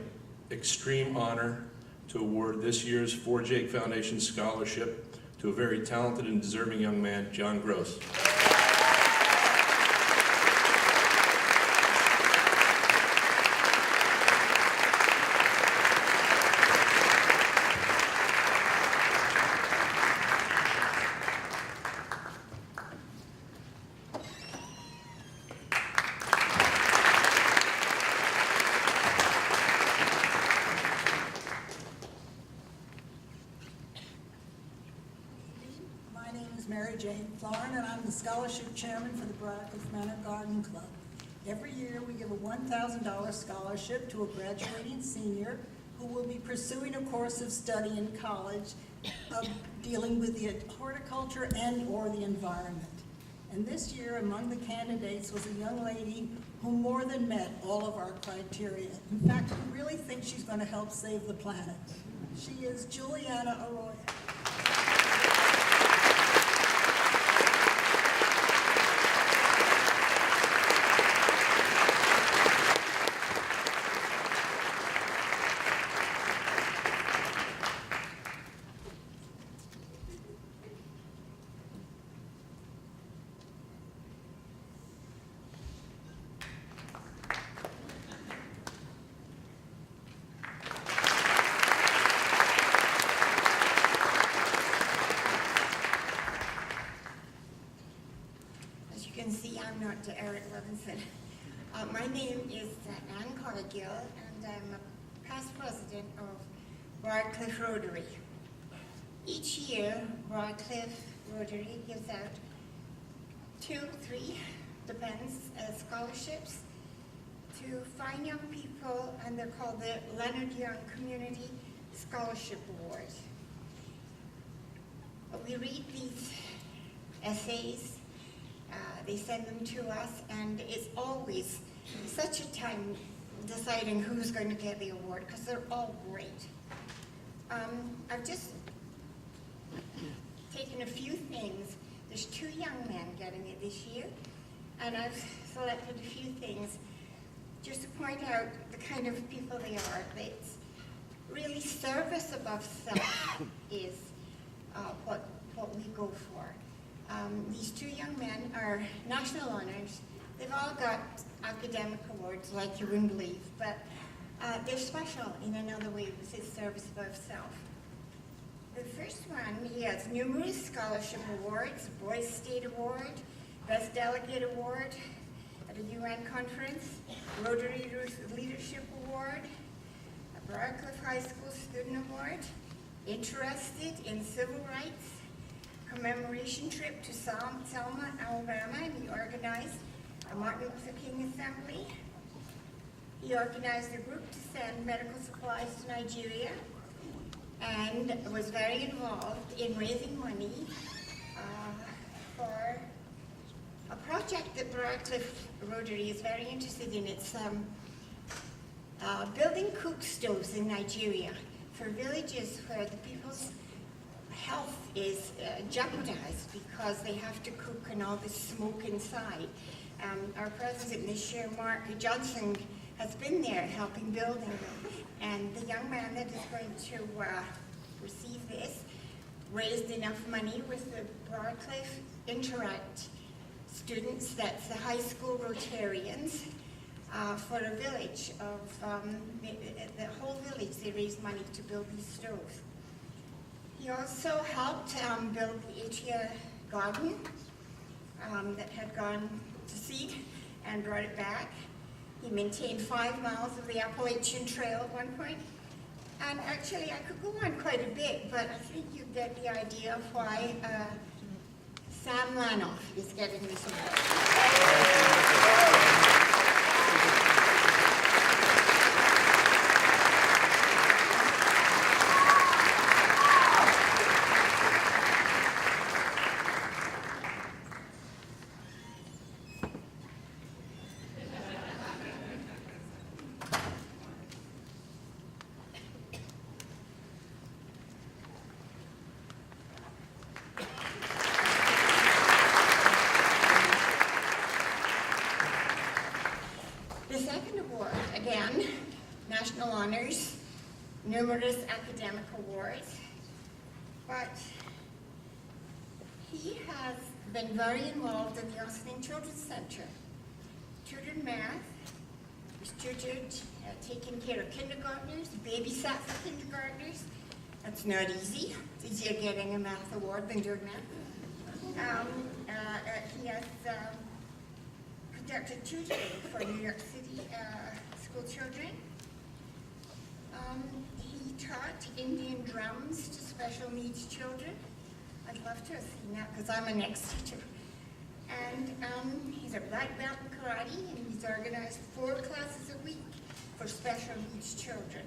extreme honor to award this year's For Jake Foundation Scholarship to a very talented and deserving young man, John Gross. And I'm the scholarship chairman for the Briarcliff Manor Garden Club. Every year we give a $1,000 scholarship to a graduating senior who will be pursuing a course of study in college dealing with the horticulture and or the environment. And this year among the candidates was a young lady who more than met all of our criteria. In fact, we really think she's going to help save the planet. She is Juliana Arroyo. can see, I'm not Eric Levinson. My name is Ann Cargill, and I'm a past president of Briarcliff Rotary. Each year, Briarcliff Rotary gives out 2, 3, depends, scholarships to fine young people, and they're called the Leonard Young Community Scholarship Awards. We read these essays, they send them to us, and it's always such a time deciding who's going to get the award, because they're all great. I've just taken a few things. There's 2 young men getting it this year, and I've selected a few things just to point out the kind of people they are. It's really service above self is what we go for. These 2 young men are national honors. They've all got academic awards like you wouldn't believe, but they're special in another way with his service above self. The first one, he has numerous scholarship awards, Boys State Award, Best Delegate Award at a UN conference, Rotary Leadership Award, a Briarcliff High School Student Award, Interested in Civil Rights, commemoration trip to Selma, Alabama, and he organized a Martin Luther King Assembly. He organized a group to send medical supplies to Nigeria, and was very involved in raising money for a project that Briarcliff Rotary is very interested in. It's building cook stoves in Nigeria for villages where the people's health is jeopardized because they have to cook and all this smoke inside. Our president this year, Mark Johnson, has been there helping building them. And the young man that is going to receive this raised enough money with the Briarcliff Interact students, that's the high school Rotarians, for a village of, the whole village, they raised money to build these stoves. He also helped build the Atia garden that had gone to seed and brought it back. He maintained 5 miles of the Appalachian Trail at one point. And actually, I could go on quite a bit, but I think you get the idea of why Sam Lanoff is getting this award. National honors, numerous academic awards, but he has been very involved in the Austin Children's Center. Tutored math, was tutored, taking care of kindergartners, babysat for kindergartners. That's not easy. It's easier getting a math award than doing math. He has conducted tutoring for New York City school children. He taught Indian drums to special needs children. I'd love to have seen that because I'm an ex-teacher. And he's a black belt in karate, and he's organized 4 classes a week for special needs children.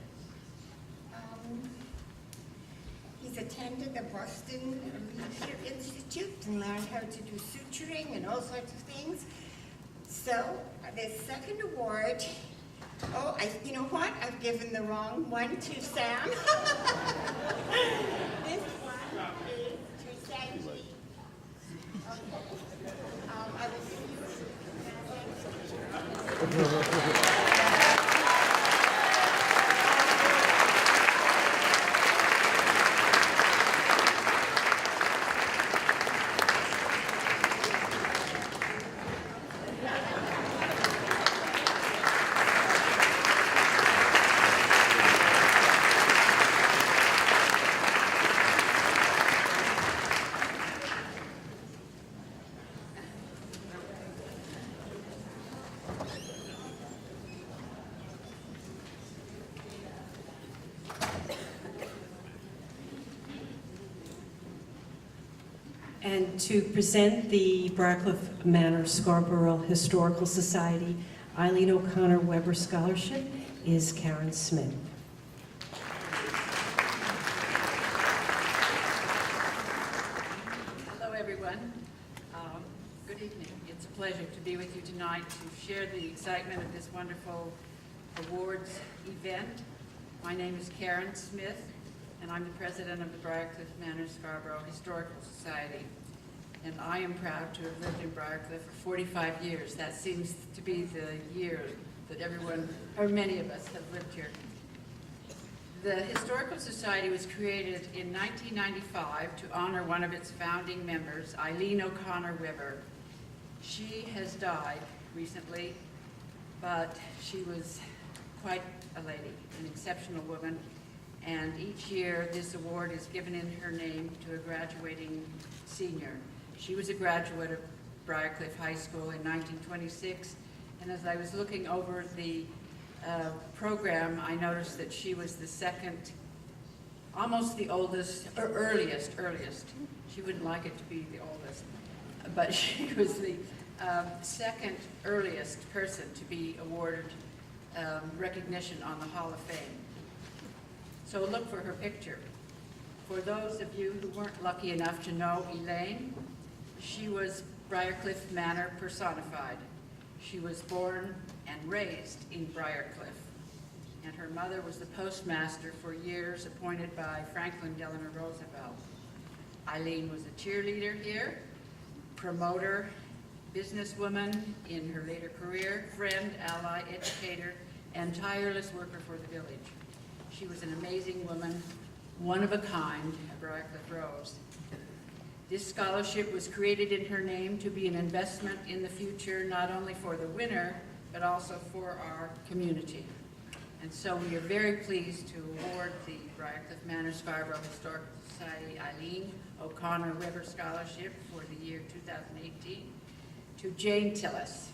He's attended the Boston Leadership Institute and learned how to do suturing and all sorts of things. So the second award, you know what? I've given the wrong one to Sam. This one is to Sanji. And to present the Briarcliff Manor Scarborough Historical Society Eileen O'Connor Weber Scholarship is Karen Smith. Hello, everyone. Good evening. It's a pleasure to be with you tonight to share the excitement of this wonderful awards event. My name is Karen Smith, and I'm the president of the Briarcliff Manor Scarborough Historical Society. And I am proud to have lived in Briarcliff for 45 years. That seems to be the year that everyone, or many of us, have lived here. The Historical Society was created in 1995 to honor one of its founding members, Eileen O'Connor Weber. She has died recently, but she was quite a lady, an exceptional woman. And each year, this award is given in her name to a graduating senior. She was a graduate of Briarcliff High School in 1926, and as I was looking over the program, I noticed that she was the second, almost the oldest, or earliest. She wouldn't like it to be the oldest, but she was the second earliest person to be awarded recognition on the Hall of Fame. So look for her picture. For those of you who weren't lucky enough to know Elaine, she was Briarcliff Manor personified. She was born and raised in Briarcliff, and her mother was the postmaster for years, appointed by Franklin Delano Roosevelt. Eileen was a cheerleader here, promoter, businesswoman in her later career, friend, ally, educator, and tireless worker for the village. She was an amazing woman, one of a kind, a Briarcliff Rose. This scholarship was created in her name to be an investment in the future, not only for the winner, but also for our community. And so we are very pleased to award the Briarcliff Manor Scarborough Historical Society Eileen O'Connor Weber Scholarship for the year 2018 to Jane Tillis.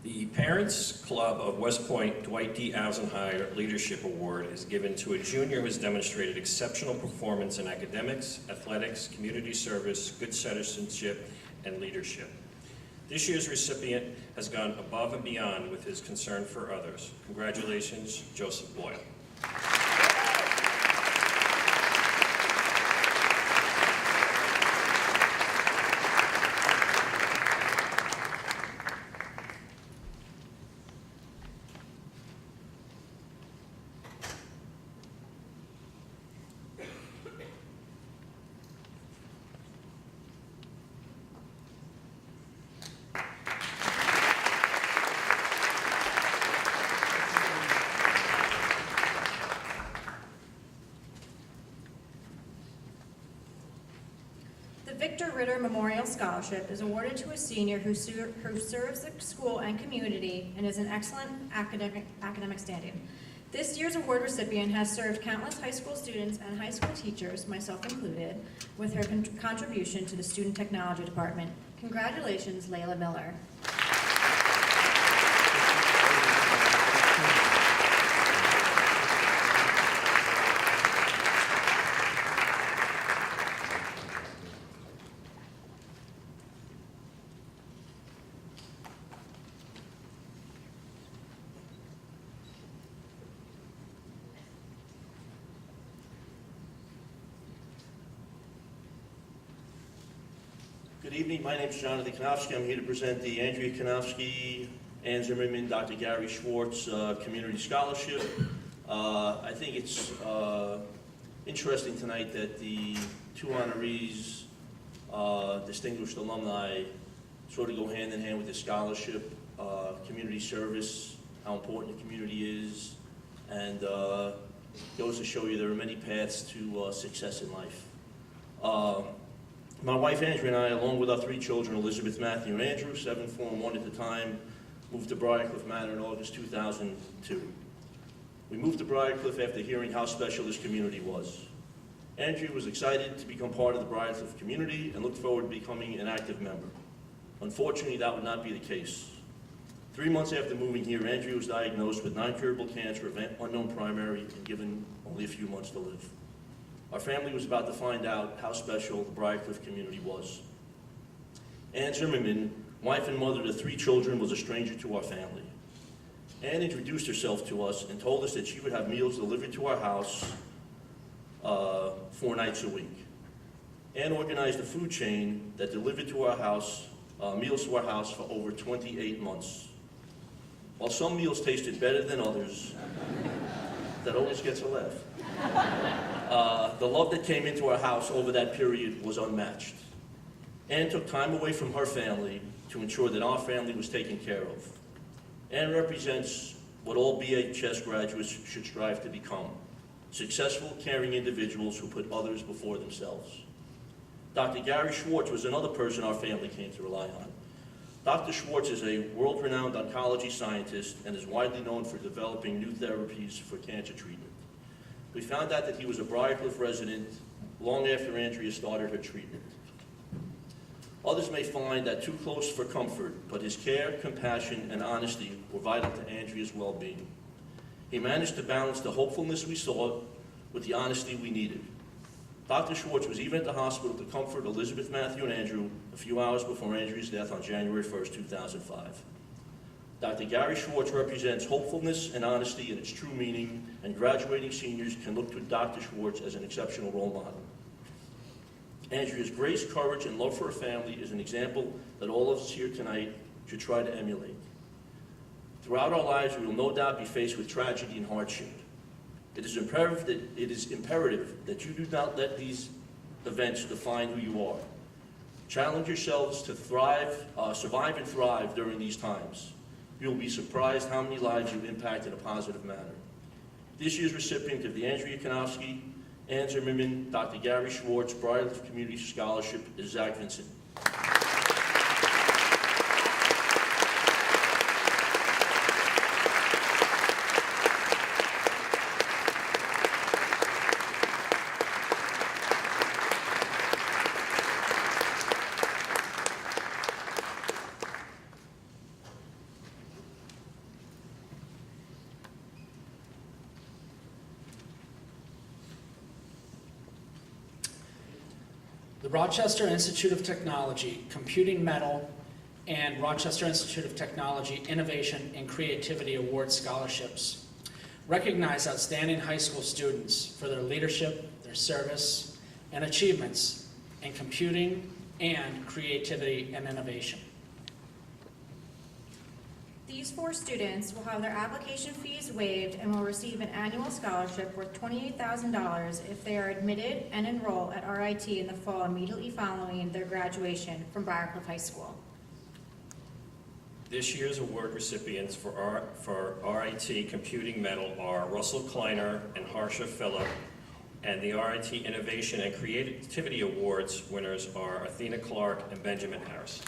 The Parents Club of West Point Dwight D. Ausenheimer Leadership Award is given to a junior who has demonstrated exceptional performance in academics, athletics, community service, good citizenship, and leadership. This year's recipient has gone above and beyond with his concern for others. Congratulations, Joseph Boyle. The Victor Ritter Memorial Scholarship is awarded to a senior who serves the school and community and is an excellent academic standing. This year's award recipient has served countless high school students and high school teachers, myself included, with her contribution to the Student Technology Department. Congratulations, Layla Miller. Good evening, my name is Jonathan Kanofsky. I'm here to present the Andrea Kanofsky, Ann Zimmerman, Dr. Gary Schwartz Community Scholarship. I think it's interesting tonight that the two honorees, distinguished alumni, sort of go hand in hand with the scholarship, community service, how important the community is, and goes to show you there are many paths to success in life. My wife Andrea and I, along with our 3 children, Elizabeth, Matthew, and Andrew, 7, 4, and 1 at the time, moved to Briarcliff Manor in August 2002. We moved to Briarcliff after hearing how special this community was. Andrea was excited to become part of the Briarcliff community and looked forward to becoming an active member. Unfortunately, that would not be the case. 3 months after moving here, Andrea was diagnosed with non-curable cancer of unknown primary and given only a few months to live. Our family was about to find out how special the Briarcliff community was. Ann Zimmerman, wife and mother to 3 children, was a stranger to our family. Ann introduced herself to us and told us that she would have meals delivered to our house 4 nights a week. Ann organized a food chain that delivered to our house, meals to our house for over 28 months. While some meals tasted better than others, that always gets a laugh. The love that came into our house over that period was unmatched. Ann took time away from her family to ensure that our family was taken care of. Ann represents what all BHS graduates should strive to become: successful, caring individuals who put others before themselves. Dr. Gary Schwartz was another person our family came to rely on. Dr. Schwartz is a world-renowned oncology scientist and is widely known for developing new therapies for cancer treatment. We found out that he was a Briarcliff resident long after Andrea started her treatment. Others may find that too close for comfort, but his care, compassion, and honesty were vital to Andrea's well-being. He managed to balance the hopefulness we saw with the honesty we needed. Dr. Schwartz was even at the hospital to comfort Elizabeth, Matthew, and Andrew a few hours before Andrea's death on January 1st, 2005. Dr. Gary Schwartz represents hopefulness and honesty in its true meaning, and graduating seniors can look to Dr. Schwartz as an exceptional role model. Andrea's grace, courage, and love for her family is an example that all of us here tonight should try to emulate. Throughout our lives, we will no doubt be faced with tragedy and hardship. It is imperative that you do not let these events define who you are. Challenge yourselves to survive and thrive during these times. You will be surprised how many lives you impact in a positive manner. This year's recipient of the Andrea Kanofsky, Ann Zimmerman, Dr. Gary Schwartz Briarcliff Community Scholarship is Zach Vincent. The Rochester Institute of Technology Computing Medal and Rochester Institute of Technology Innovation and Creativity Award scholarships recognize outstanding high school students for their leadership, their service, and achievements in computing and creativity and innovation. These 4 students will have their application fees waived and will receive an annual scholarship worth $28,000 if they are admitted and enroll at RIT in the fall immediately following their graduation from Briarcliff High School. This year's award recipients for RIT Computing Medal are Russell Kleiner and Harsha Phillip, and the RIT Innovation and Creativity Awards winners are Athena Clark and Benjamin Harris.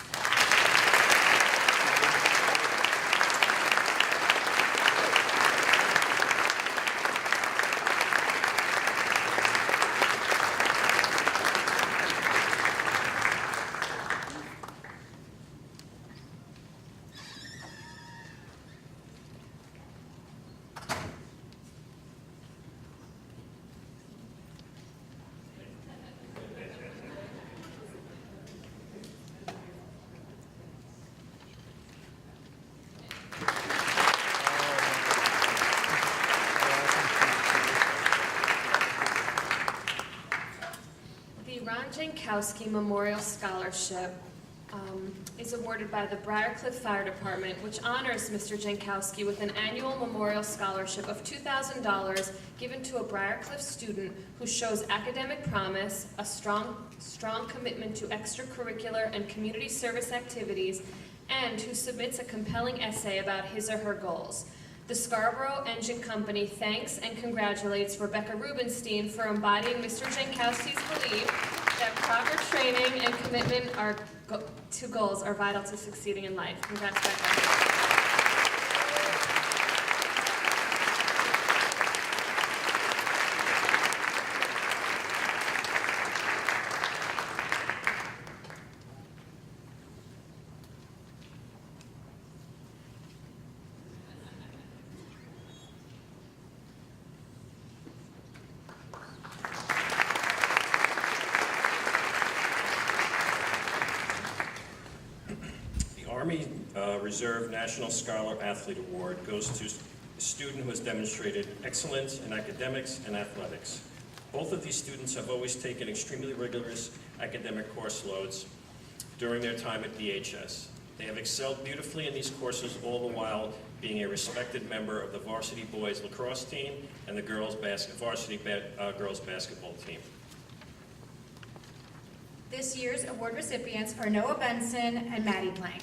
Jankowski Memorial Scholarship is awarded by the Briarcliff Fire Department, which honors Mr. Jankowski with an annual memorial scholarship of $2,000 given to a Briarcliff student who shows academic promise, a strong commitment to extracurricular and community service activities, and who submits a compelling essay about his or her goals. The Scarborough Engine Company thanks and congratulates Rebecca Rubenstein for embodying Mr. Jankowski's belief that Proper training and commitment to goals are vital to succeeding in life. Congrats, Becca. Army Reserve National Scholar Athlete Award goes to a student who has demonstrated excellence in academics and athletics. Both of these students have always taken extremely rigorous academic course loads during their time at BHS. They have excelled beautifully in these courses, all the while being a respected member of the varsity boys lacrosse team and the varsity girls basketball team. This year's award recipients are Noah Benson and Maddie Plank.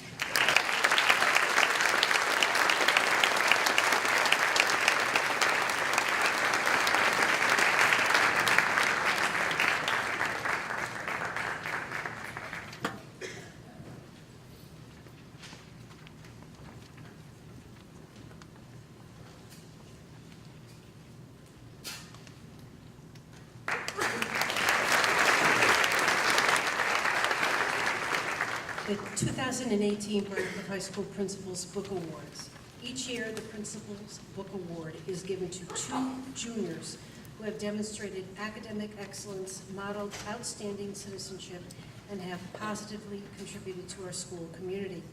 The 2018 Briarcliff High School Principals Book Awards. Each year, the Principals Book Award is given to 2 juniors who have demonstrated academic excellence, modeled outstanding citizenship, and have positively contributed to our school community.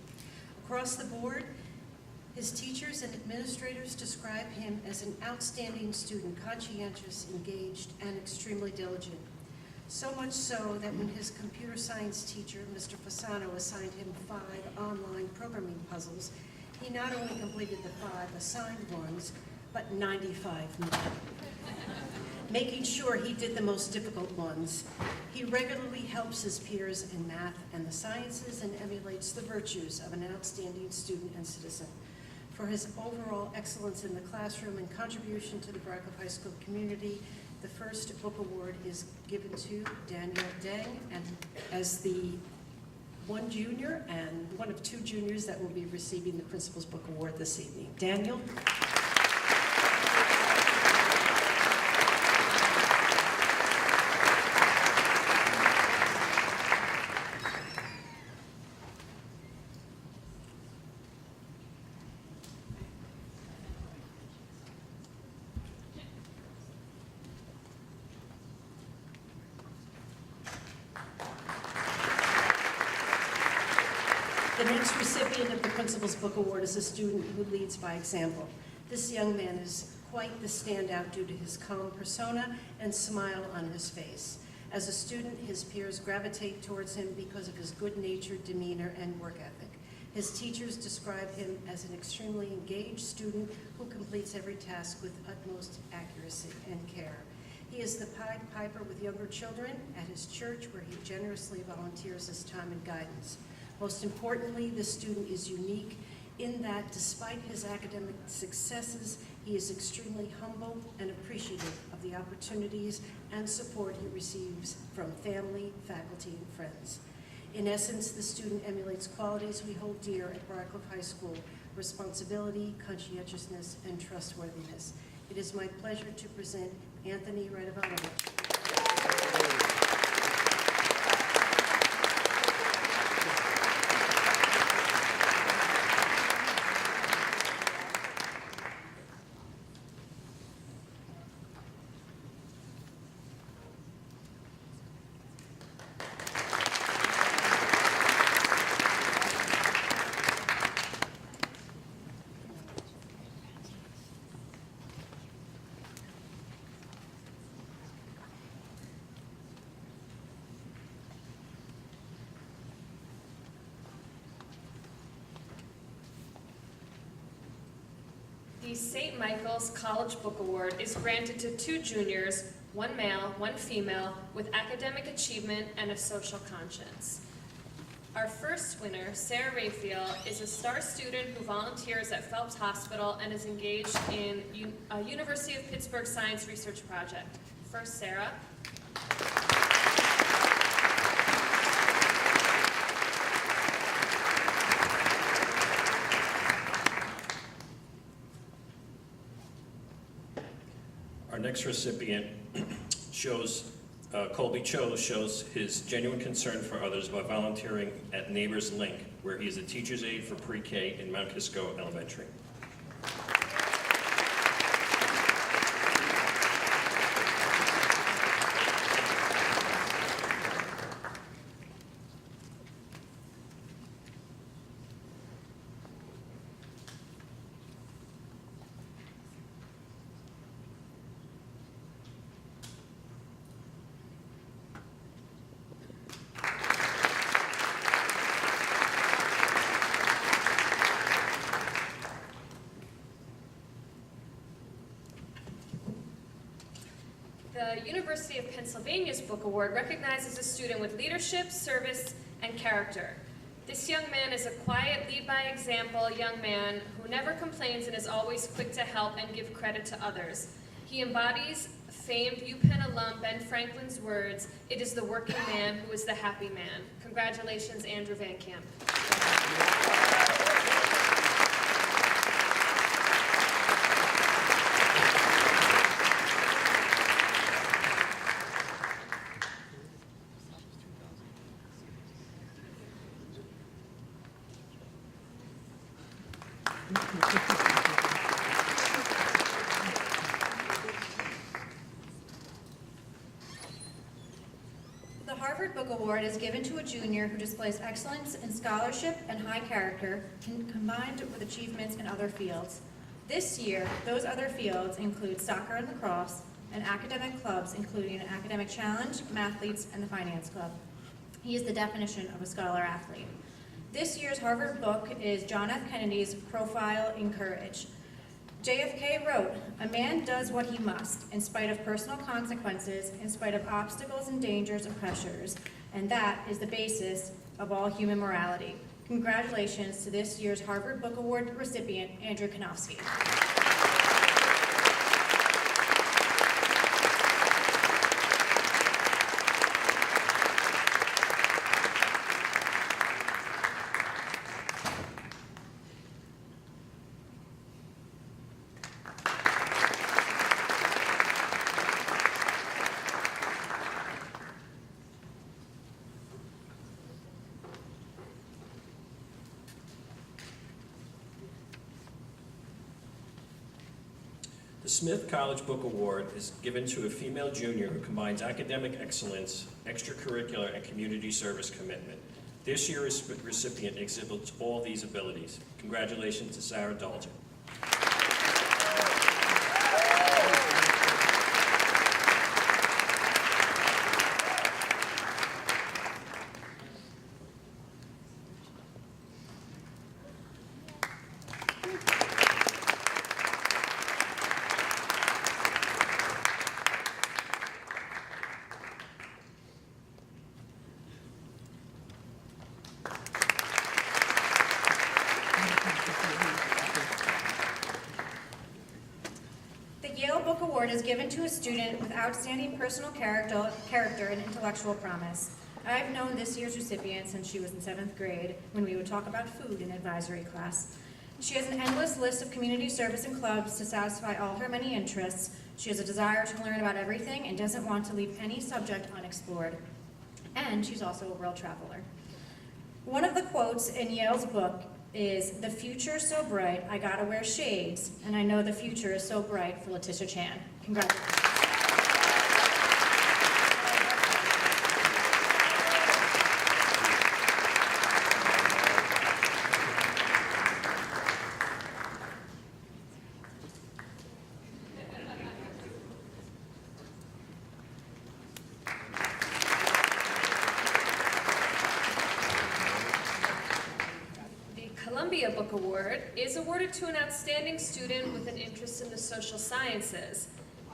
Across the board, his teachers and administrators describe him as an outstanding student, conscientious, engaged, and extremely diligent. So much so that when his computer science teacher, Mr. Fasano, assigned him 5 online programming puzzles, he not only completed the 5 assigned ones, but 95 more, making sure he did the most difficult ones. He regularly helps his peers in math and the sciences and emulates the virtues of an outstanding student and citizen. For his overall excellence in the classroom and contribution to the Briarcliff High School community, the first book award is given to Daniel Deng, and as the one junior and one of 2 juniors that will be receiving the Principal's Book Award this evening. Daniel. The next recipient of the Principal's Book Award is a student who leads by example. This young man is quite the standout due to his calm persona and smile on his face. As a student, his peers gravitate towards him because of his good-natured demeanor and work ethic. His teachers describe him as an extremely engaged student who completes every task with utmost accuracy and care. He is the Pied Piper with younger children at his church, where he generously volunteers his time and guidance. Most importantly, this student is unique in that despite his academic successes, he is extremely humble and appreciative of the opportunities and support he receives from family, faculty, and friends. In essence, the student emulates qualities we hold dear at Briarcliff High School: responsibility, conscientiousness, and trustworthiness. It is my pleasure to present Anthony Radovanovich. The St. Michael's College Book Award is granted to 2 juniors, 1 male, 1 female, with academic achievement and a social conscience. Our first winner, Sarah Raphael, is a star student who volunteers at Phelps Hospital and is engaged in a University of Pittsburgh Science Research Project. First, Sarah. Our next recipient shows, Colby Cho shows his genuine concern for others by volunteering at Neighbors Link, where he is a teacher's aide for pre-K in Mount Kisco Elementary. The University of Pennsylvania's Book Award recognizes a student with leadership, service, and character. This young man is a quiet, lead-by-example young man who never complains and is always quick to help and give credit to others. He embodies famed UPenn alum Ben Franklin's words, "It is the working man who is the happy man." Congratulations, Andrew Van Camp. The Harvard Book Award is given to a junior who displays excellence in scholarship and high character, combined with achievements in other fields. This year, those other fields include soccer and lacrosse, and academic clubs including Academic Challenge, Mathletes, and the Finance Club. He is the definition of a scholar athlete. This year's Harvard book is John F. Kennedy's Profile in Courage. JFK wrote, "A man does what he must, in spite of personal consequences, in spite of obstacles and dangers and pressures, and that is the basis of all human morality." Congratulations to this year's Harvard Book Award recipient, Andrew Kanofsky. The Smith College Book Award is given to a female junior who combines academic excellence, extracurricular, and community service commitment. This year's recipient exhibits all these abilities. Congratulations to Sarah Dalton. The Yale Book Award is given to a student with outstanding personal character and intellectual promise. I've known this year's recipient since she was in 7th grade, when we would talk about food in advisory class. She has an endless list of community service and clubs to satisfy all her many interests. She has a desire to learn about everything and doesn't want to leave any subject unexplored. And she's also a world traveler. One of the quotes in Yale's book is, "The future's so bright, I gotta wear shades, and I know the future is so bright for Letitia Chan." Congratulations. Columbia Book Award is awarded to an outstanding student with an interest in the social sciences.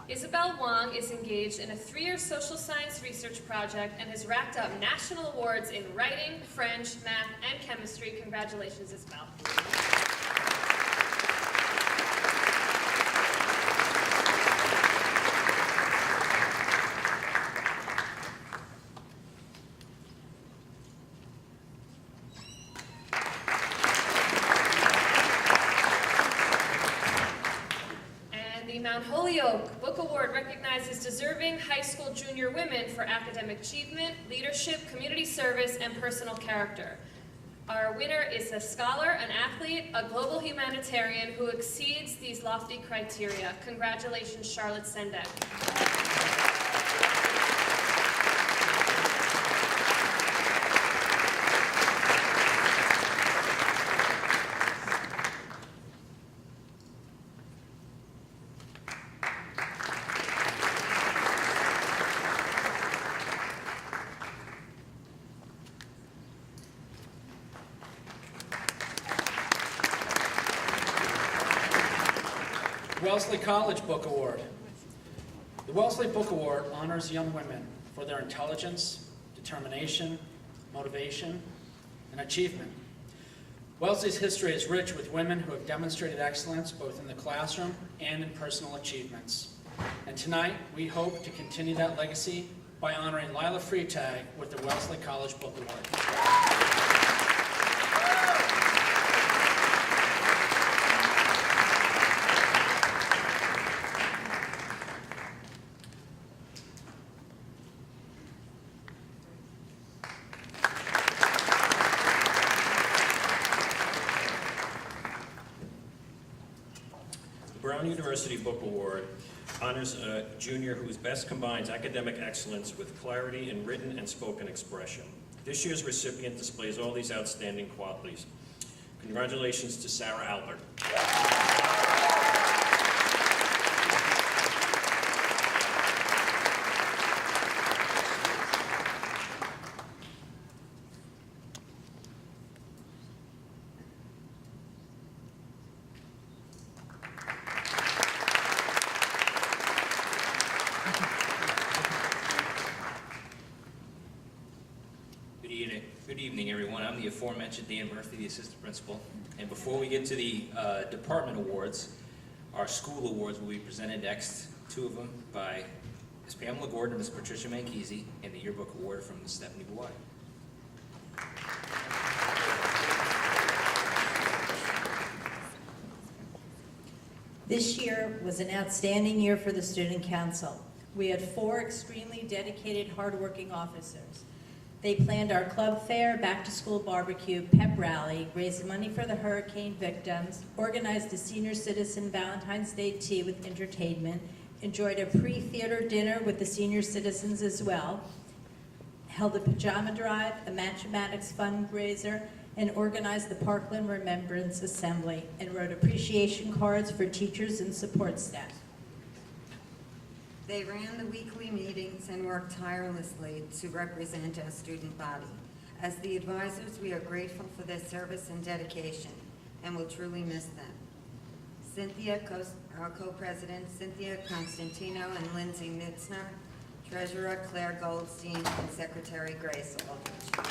Isabel Wong is engaged in a 3-year social science research project and has racked up national awards in writing, French, math, and chemistry. Congratulations, Isabel. Mount Holyoke Book Award recognizes deserving high school junior women for academic achievement, leadership, community service, and personal character. Our winner is a scholar, an athlete, a global humanitarian who exceeds these lofty criteria. Congratulations, Charlotte Sendek. Wellesley College Book Award. The Wellesley Book Award honors young women for their intelligence, determination, motivation, and achievement. Wellesley's history is rich with women who have demonstrated excellence both in the classroom and in personal achievements. And tonight, we hope to continue that legacy by honoring Lila Freitag with the Wellesley College Book Award. Brown University Book Award honors a junior whose best combines academic excellence with clarity in written and spoken expression. This year's recipient displays all these outstanding qualities. Congratulations to Sarah Albert. Good evening, everyone. I'm the aforementioned Dan Murphy, the assistant principal. And before we get to the department awards, our school awards will be presented next, two of them by Ms. Pamela Gordon and Ms. Patricia Manchese, and the yearbook award from Ms. Stephanie Bouy. This year was an outstanding year for the Student Council. We had 4 extremely dedicated, hardworking officers. They planned our club fair, back-to-school barbecue, pep rally, raised money for the hurricane victims, organized a senior citizen Valentine's Day tea with entertainment, enjoyed a pre-theater dinner with the senior citizens as well, held a pajama drive, a Matchmatics fundraiser, and organized the Parkland Remembrance Assembly, and wrote appreciation cards for teachers and support staff. They ran the weekly meetings and worked tirelessly to represent our student body. As the advisors, we are grateful for their service and dedication, and will truly miss them. Cynthia, our co-president, Cynthia Constantino and Lindsay Mitzner, Treasurer Claire Goldstein, and Secretary Grace Aldrich.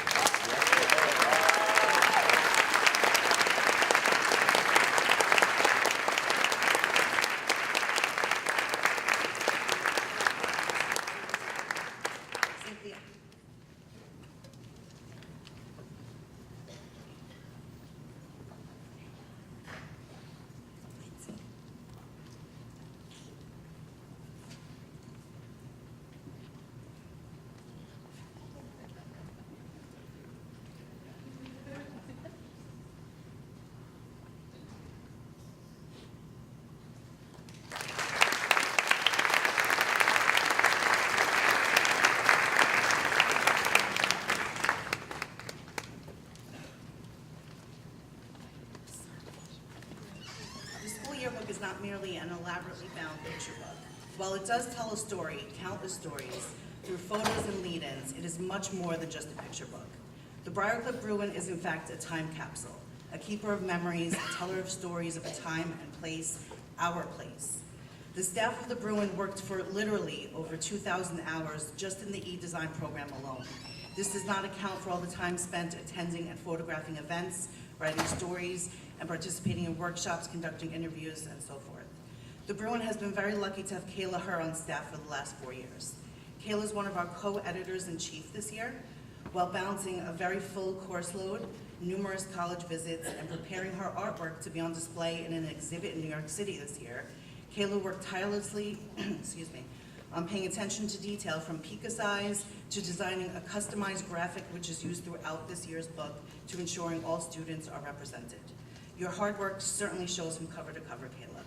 Not merely an elaborately bound picture book. While it does tell a story, countless stories, through photos and lead-ins, it is much more than just a picture book. The Briarcliff Bruin is in fact a time capsule, a keeper of memories, a teller of stories of a time and place, our place. The staff of the Bruin worked for literally over 2,000 hours just in the e-design program alone. This does not account for all the time spent attending and photographing events, writing stories, and participating in workshops, conducting interviews, and so forth. The Bruin has been very lucky to have Kayla Herr on staff for the last 4 years. Kayla is one of our co-editors-in-chief this year. While balancing a very full course load, numerous college visits, and preparing her artwork to be on display in an exhibit in New York City this year, Kayla worked tirelessly, excuse me, on paying attention to detail from Pika size to designing a customized graphic which is used throughout this year's book to ensuring all students are represented. Your hard work certainly shows from cover to cover, Kayla.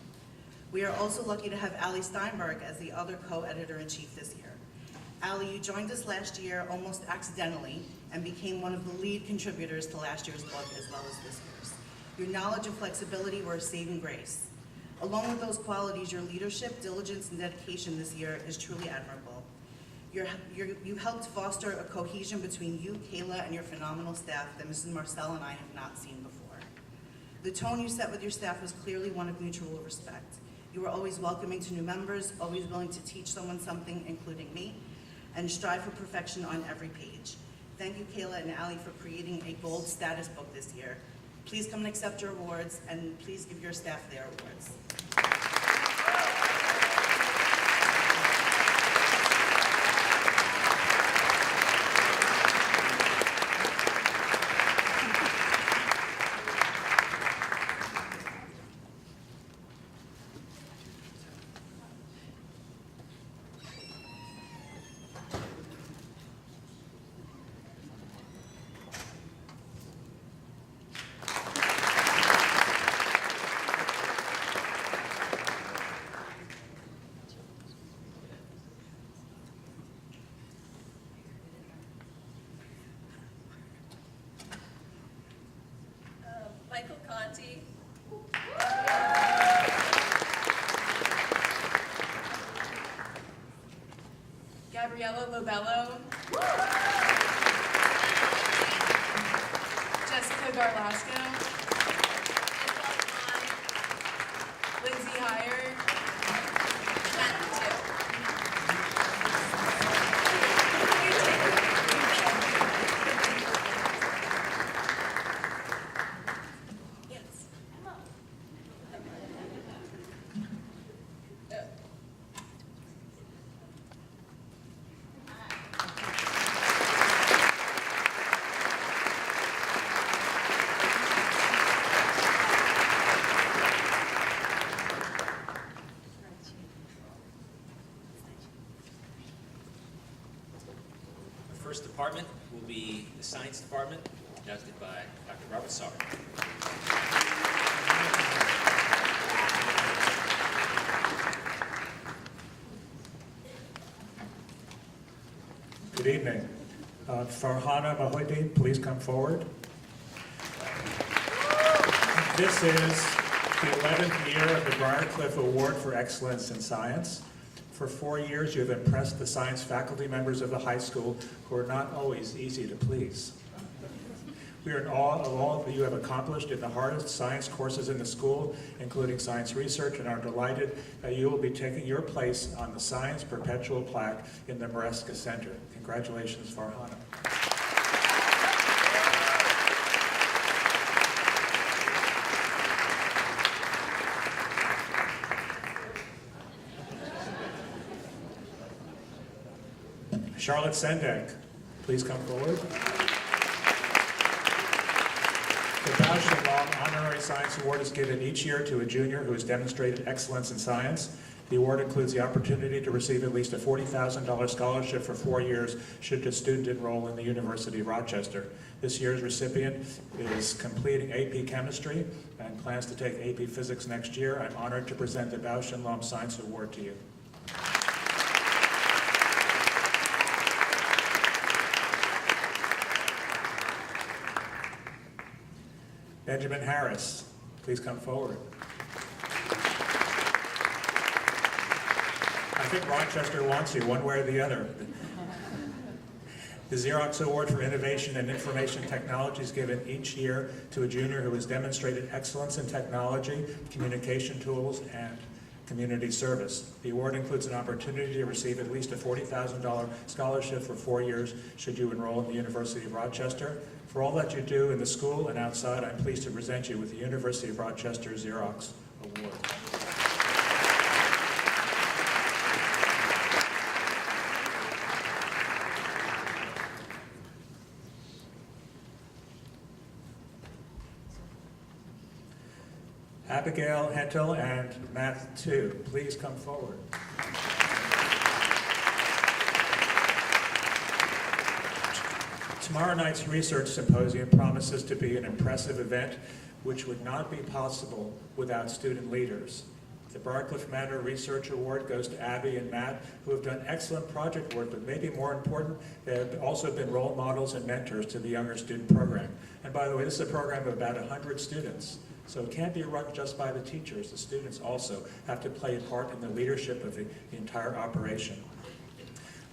We are also lucky to have Allie Steinberg as the other co-editor-in-chief this year. Allie, you joined us last year almost accidentally and became one of the lead contributors to last year's book as well as this year's. Your knowledge and flexibility were a saving grace. Along with those qualities, your leadership, diligence, and dedication this year is truly admirable. You helped foster a cohesion between you, Kayla, and your phenomenal staff that Mrs. Marcel and I have not seen before. The tone you set with your staff was clearly one of mutual respect. You were always welcoming to new members, always willing to teach someone something, including me, and strive for perfection on every page. Thank you, Kayla and Allie, for creating a gold status book this year. Please come and accept your awards, and please give your staff their awards. Michael Conti. Gabriella Lobello. Jessica Garlasco. Lindsay Heyer. The first department will be the Science Department, conducted by Dr. Robert Sarr. Good evening. Farhana Mahuddin, please come forward. This is the 11th year of the Briarcliff Award for Excellence in Science. For 4 years, you have impressed the science faculty members of the high school, who are not always easy to please. We are in awe of all that you have accomplished in the hardest science courses in the school, including science research, and are delighted that you will be taking your place on the Science Perpetual Plaque in the Maresca Center. Congratulations, Farhana. Charlotte Sendek, please come forward. The Bausch and Lomb Honorary Science Award is given each year to a junior who has demonstrated excellence in science. The award includes the opportunity to receive at least a $40,000 scholarship for 4 years should the student enroll in the University of Rochester. This year's recipient is completing AP Chemistry and plans to take AP Physics next year. I'm honored to present the Bausch and Lomb Science Award to you. Benjamin Harris, please come forward. I think Rochester wants you one way or the other. The Xerox Award for Innovation and Information Technology is given each year to a junior who has demonstrated excellence in technology, communication tools, and community service. The award includes an opportunity to receive at least a $40,000 scholarship for 4 years should you enroll in the University of Rochester. For all that you do in the school and outside, I'm pleased to present you with the University of Rochester Xerox Award. Abigail Hentel and Matt 2, please come forward. Tomorrow night's research symposium promises to be an impressive event which would not be possible without student leaders. The Briarcliff Manor Research Award goes to Abby and Matt, who have done excellent project work, but maybe more important, they have also been role models and mentors to the younger student program. And by the way, this is a program of about 100 students, so it can't be run just by the teachers. The students also have to play a part in the leadership of the entire operation.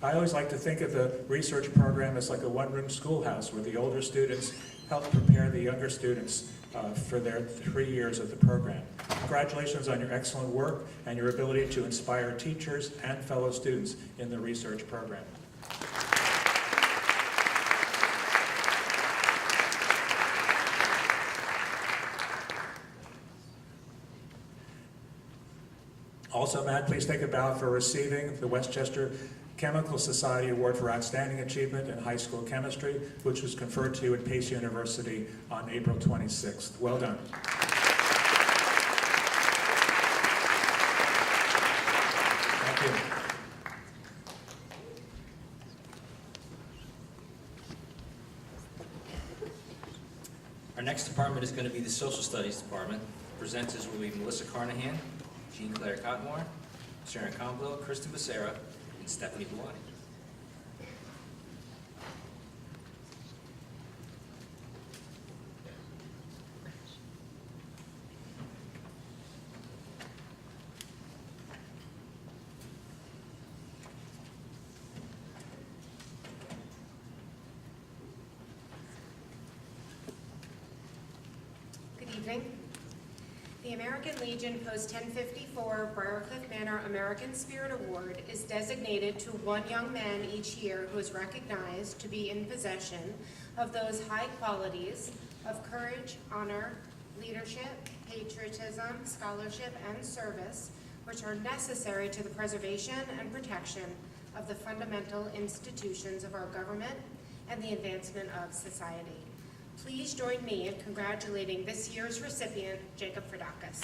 I always like to think of the research program as like a one-room schoolhouse where the older students help prepare the younger students for their 3 years of the program. Congratulations on your excellent work and your ability to inspire teachers and fellow students in the research program. Also, Matt, please take a bow for receiving the Westchester Chemical Society Award for Outstanding Achievement in High School Chemistry, which was conferred to you at Pace University on April 26th. Well done. Thank you. Our next department is going to be the Social Studies Department. Presenters will be Melissa Carnahan, Jean Claire Cotmore, Sharon Comblow, Kristen Becerra, and Stephanie Buwani. Good evening. The American Legion Post 1054 Briarcliff Manor American Spirit Award is designated to one young man each year who is recognized to be in possession of those high qualities of courage, honor, leadership, patriotism, scholarship, and service which are necessary to the preservation and protection of the fundamental institutions of our government and the advancement of society. Please join me in congratulating this year's recipient, Jacob Fridakis.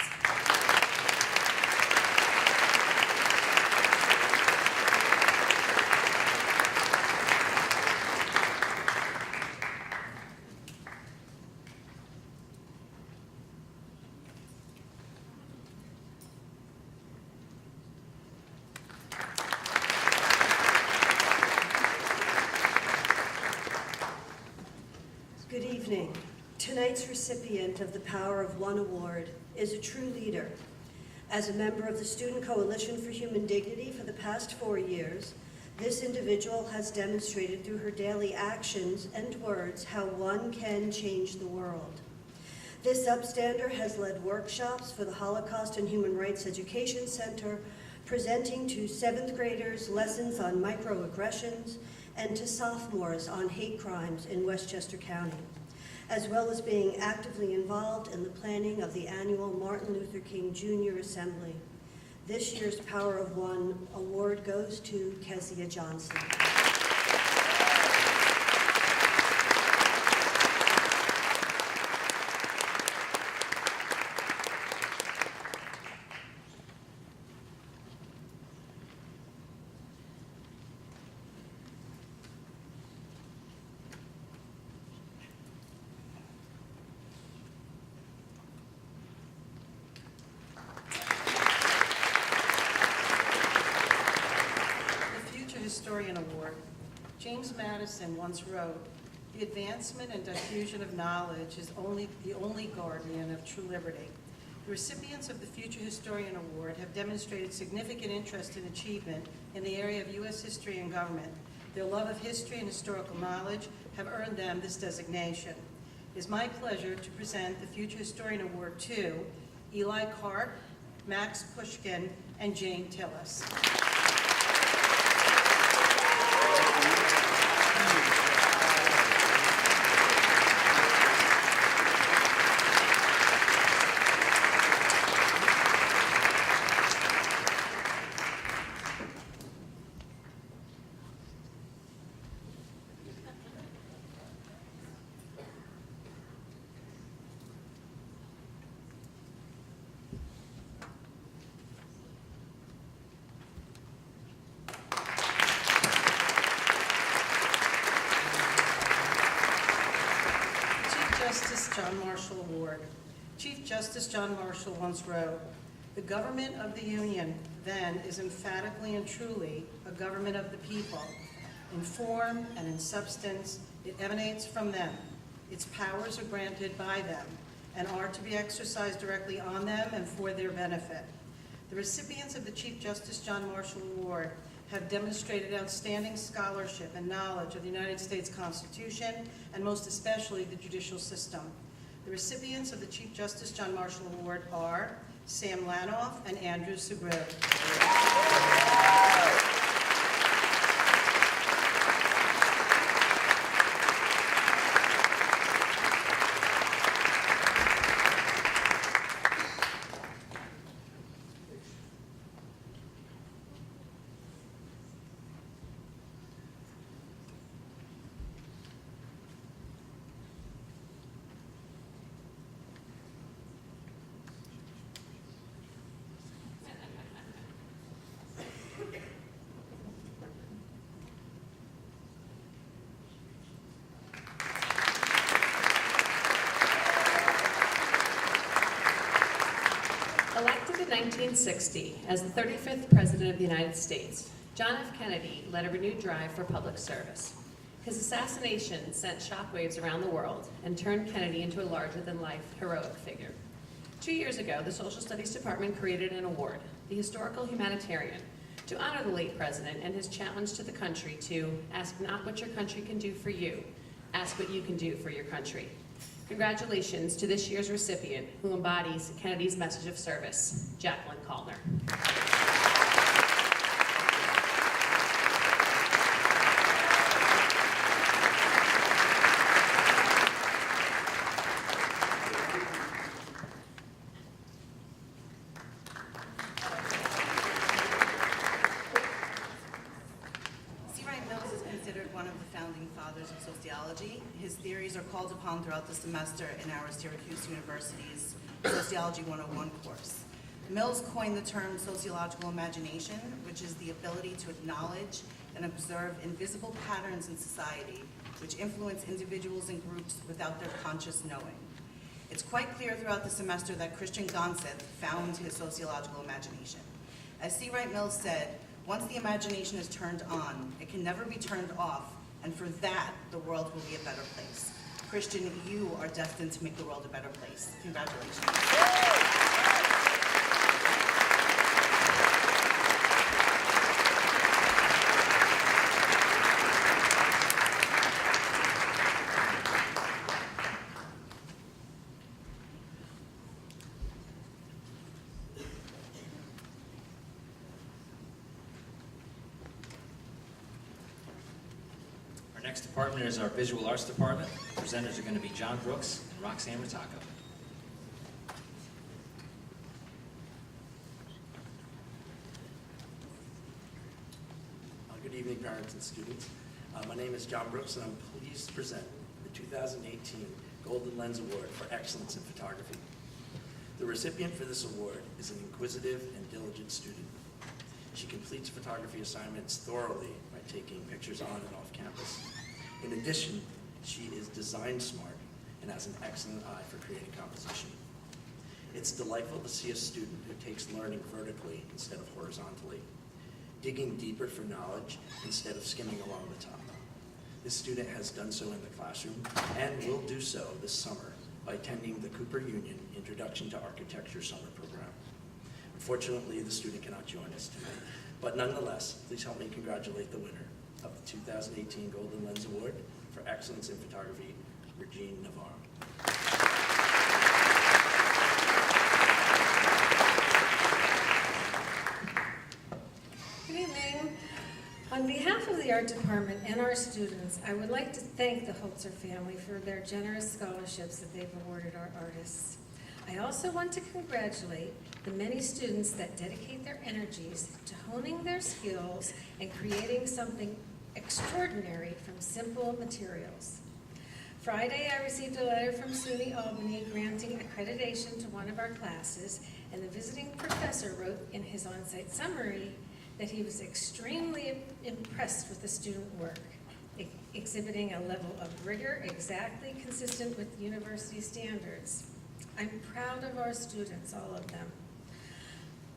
Good evening. Tonight's recipient of the Power of One Award is a true leader. As a member of the Student Coalition for Human Dignity for the past 4 years, this individual has demonstrated through her daily actions and words how one can change the world. This upstander has led workshops for the Holocaust and Human Rights Education Center, presenting to 7th graders lessons on microaggressions and to sophomores on hate crimes in Westchester County, as well as being actively involved in the planning of the annual Martin Luther King Jr. Assembly. This year's Power of One award goes to Kezia Johnson. Historian Award. James Madison once wrote, "The advancement and diffusion of knowledge is the only guardian of true liberty." The recipients of the Future Historian Award have demonstrated significant interest and achievement in the area of U.S. history and government. Their love of history and historical knowledge have earned them this designation. It is my pleasure to present the Future Historian Award to Eli Karp, Max Pushkin, and Jane Tillis. John Marshall Award. Chief Justice John Marshall once wrote, "The government of the Union then is emphatically and truly a government of the people. In form and in substance, it emanates from them. Its powers are granted by them and are to be exercised directly on them and for their benefit." The recipients of the Chief Justice John Marshall Award have demonstrated outstanding scholarship and knowledge of the United States Constitution and most especially the judicial system. The recipients of the Chief Justice John Marshall Award are Sam Lanoff and Andrew Sugrue. Elected in 1960 as the 35th President of the United States, John F. Kennedy led a renewed drive for public service. His assassination sent shockwaves around the world and turned Kennedy into a larger-than-life heroic figure. 2 years ago, the Social Studies Department created an award, the Historical Humanitarian, to honor the late president and his challenge to the country to ask not what your country can do for you, ask what you can do for your country. Congratulations to this year's recipient, who embodies Kennedy's message of service, Jacqueline Callner. His theories are called upon throughout the semester in our Syracuse University's Sociology 101 course. Mills coined the term sociological imagination, which is the ability to acknowledge and observe invisible patterns in society which influence individuals and groups without their conscious knowing. It's quite clear throughout the semester that Christian Gonset found his sociological imagination. As C. Wright Mills said, once the imagination is turned on, it can never be turned off, and for that, the world will be a better place. Christian, you are destined to make the world a better place. Congratulations. Next department is our Visual Arts Department. Presenters are going to be John Brooks and Roxanne Rataco. Good evening, parents and students. My name is John Brooks, and I'm pleased to present the 2018 Golden Lens Award for Excellence in Photography. The recipient for this award is an inquisitive and diligent student. She completes photography assignments thoroughly by taking pictures on and off campus. In addition, she is design smart and has an excellent eye for creating composition. It's delightful to see a student who takes learning vertically instead of horizontally, digging deeper for knowledge instead of skimming along the top. This student has done so in the classroom and will do so this summer by attending the Cooper Union Introduction to Architecture Summer Program. Unfortunately, the student cannot join us tonight, but nonetheless, please help me congratulate the winner of the 2018 Golden Lens Award for Excellence in Photography, Regine Navarro. Good evening. On behalf of the Art Department and our students, I would like to thank the Holzer family for their generous scholarships that they've awarded our artists. I also want to congratulate the many students that dedicate their energies to honing their skills and creating something extraordinary from simple materials. Friday, I received a letter from SUNY Albany granting accreditation to one of our classes, and the visiting professor wrote in his on-site summary that he was extremely impressed with the student work. exhibiting a level of rigor exactly consistent with university standards. I'm proud of our students, all of them.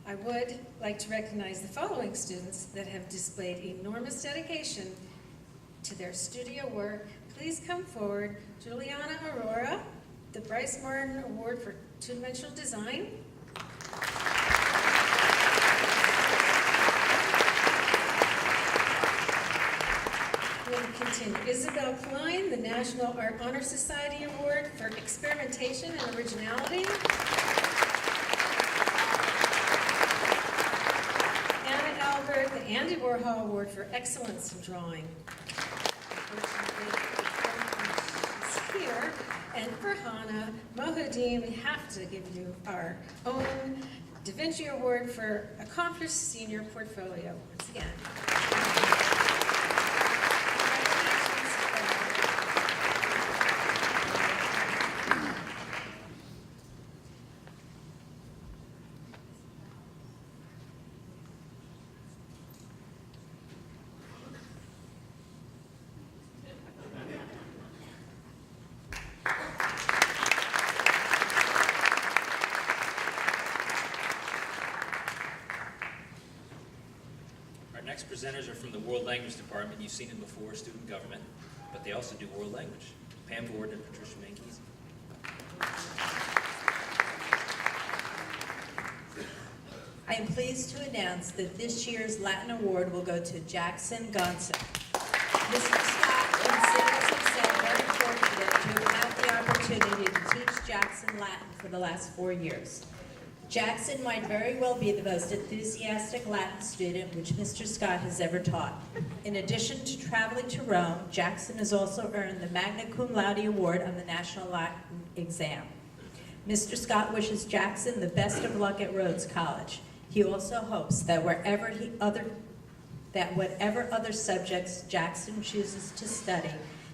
I would like to recognize the following students that have displayed enormous dedication to their studio work. Please come forward. Juliana Aurora, the Bryce Martin Award for Two-Dimensional Design. We'll continue. Isabel Klein, the National Art Honor Society Award for Experimentation and Originality. Anna Albert, the Andy Warhol Award for Excellence in Drawing. She's here. And for Hannah Mohudin, we have to give you our own Da Vinci Award for Accomplished Senior Portfolio. Once again. Our next presenters are from the World Language Department. You've seen them before, student government, but they also do world language. Pam Ford and Patricia Mankies. I am pleased to announce that this year's Latin Award will go to Jackson Gonsa. Mr. Scott considers himself very fortunate to have had the opportunity to teach Jackson Latin for the last 4 years. Jackson might very well be the most enthusiastic Latin student which Mr. Scott has ever taught. In addition to traveling to Rome, Jackson has also earned the Magna Cum Laude Award on the National Latin exam. Mr. Scott wishes Jackson the best of luck at Rhodes College. He also hopes that whatever other subjects Jackson chooses to study,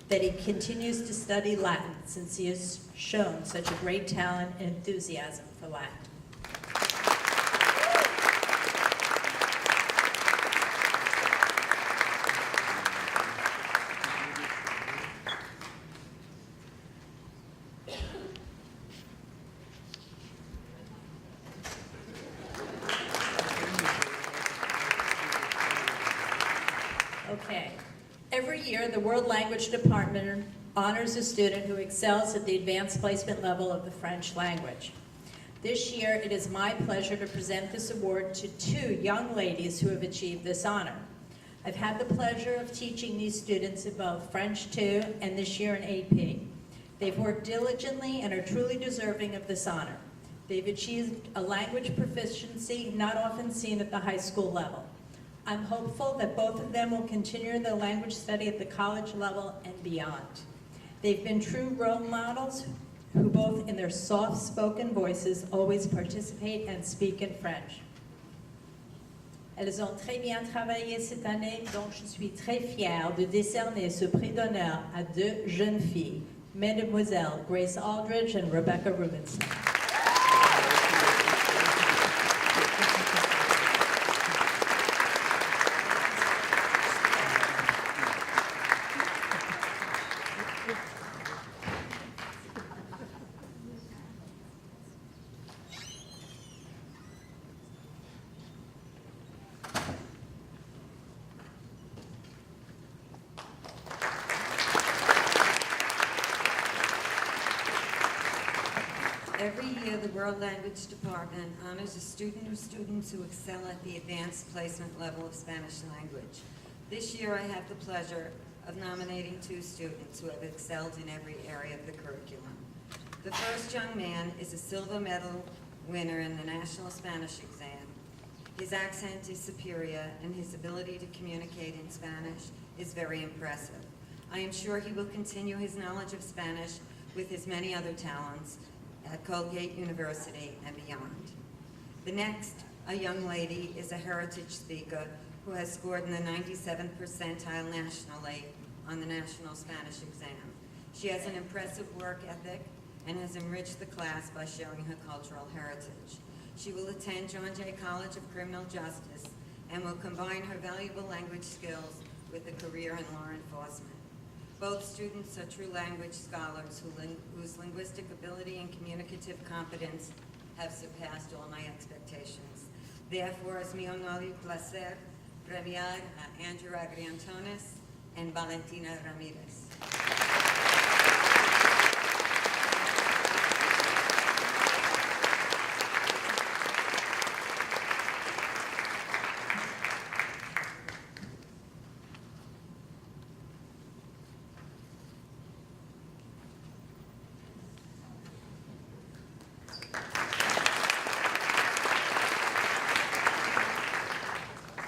that he continues to study Latin since he has shown such a great talent and enthusiasm for Latin. Okay. Every year, the World Language Department honors a student who excels at the advanced placement level of the French language. This year, it is my pleasure to present this award to 2 young ladies who have achieved this honor. I've had the pleasure of teaching these students in both French 2 and this year in AP. They've worked diligently and are truly deserving of this honor. They've achieved a language proficiency not often seen at the high school level. I'm hopeful that both of them will continue their language study at the college level and beyond. They've been true role models who both in their soft-spoken voices always participate and speak in French. Elles ont très bien travaillé cette année, donc je suis très fière de décerner ce prix d'honneur à 2 jeunes filles, Mesdemoiselles Grace Aldridge and Rebecca Rubinstein. Every year, the World Language Department honors a student or students who excel at the advanced placement level of Spanish language. This year, I have the pleasure of nominating 2 students who have excelled in every area of the curriculum. The first young man is a silver medal winner in the National Spanish exam. His accent is superior, and his ability to communicate in Spanish is very impressive. I am sure he will continue his knowledge of Spanish with his many other talents at Colgate University and beyond. The next, a young lady, is a heritage speaker who has scored in the 97th percentile nationally on the National Spanish exam. She has an impressive work ethic and has enriched the class by sharing her cultural heritage. She will attend John Jay College of Criminal Justice and will combine her valuable language skills with a career in law enforcement. Both students are true language scholars whose linguistic ability and communicative competence have surpassed all my expectations. Therefore, es mi honor y placer premiar a Andrew Agriantonis and Valentina Ramirez.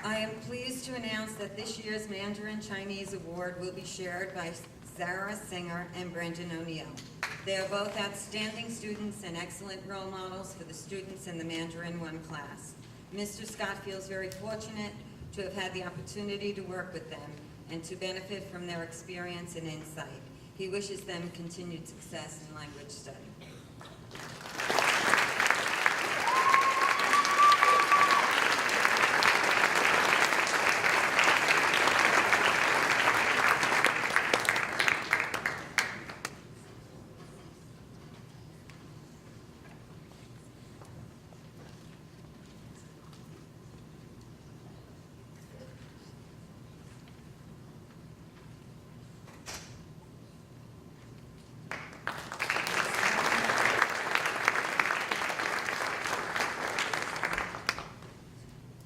I am pleased to announce that this year's Mandarin Chinese Award will be shared by Zara Singer and Brendan O'Neill. They are both outstanding students and excellent role models for the students in the Mandarin 1 class. Mr. Scott feels very fortunate to have had the opportunity to work with them and to benefit from their experience and insight. He wishes them continued success in language study.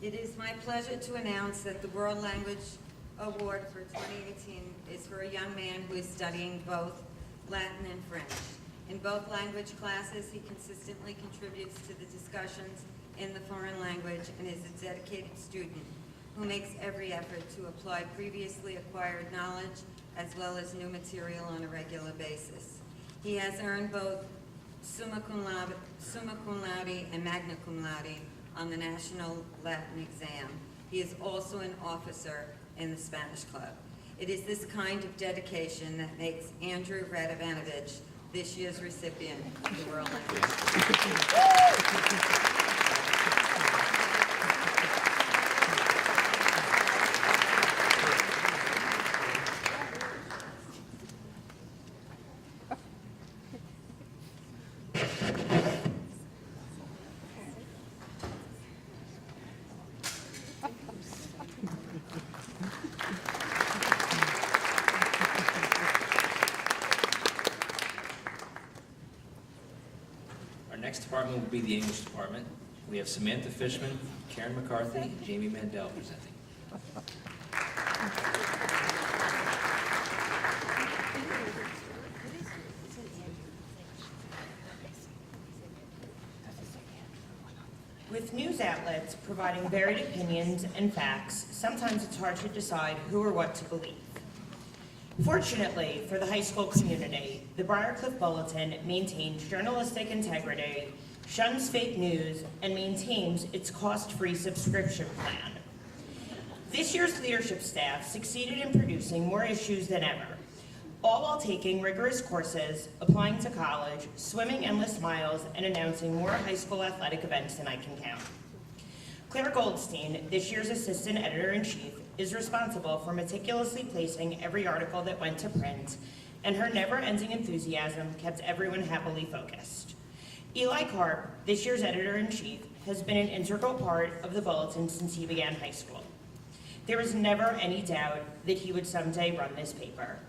It is my pleasure to announce that the World Language Award for 2018 is for a young man who is studying both Latin and French. In both language classes, he consistently contributes to the discussions in the foreign language and is a dedicated student who makes every effort to apply previously acquired knowledge as well as new material on a regular basis. He has earned both summa cum laude and magna cum laude on the National Latin exam. He is also an officer in the Spanish Club. It is this kind of dedication that makes Andrew Radovanovich this year's recipient of the World Language Award. Next department will be the English department. We have Samantha Fishman, Karen McCarthy, and Jamie Mandel presenting. With news outlets providing varied opinions and facts, sometimes it's hard to decide who or what to believe. Fortunately for the high school community, the Briarcliff Bulletin maintains journalistic integrity, shuns fake news, and maintains its cost-free subscription plan. This year's leadership staff succeeded in producing more issues than ever, all while taking rigorous courses, applying to college, swimming endless miles, and announcing more high school athletic events than I can count. Claire Goldstein, this year's assistant editor-in-chief, is responsible for meticulously placing every article that went to print, and her never-ending enthusiasm kept everyone happily focused. Eli Karp, this year's editor-in-chief, has been an integral part of the Bulletin since he began high school. There was never any doubt that he would someday run this paper.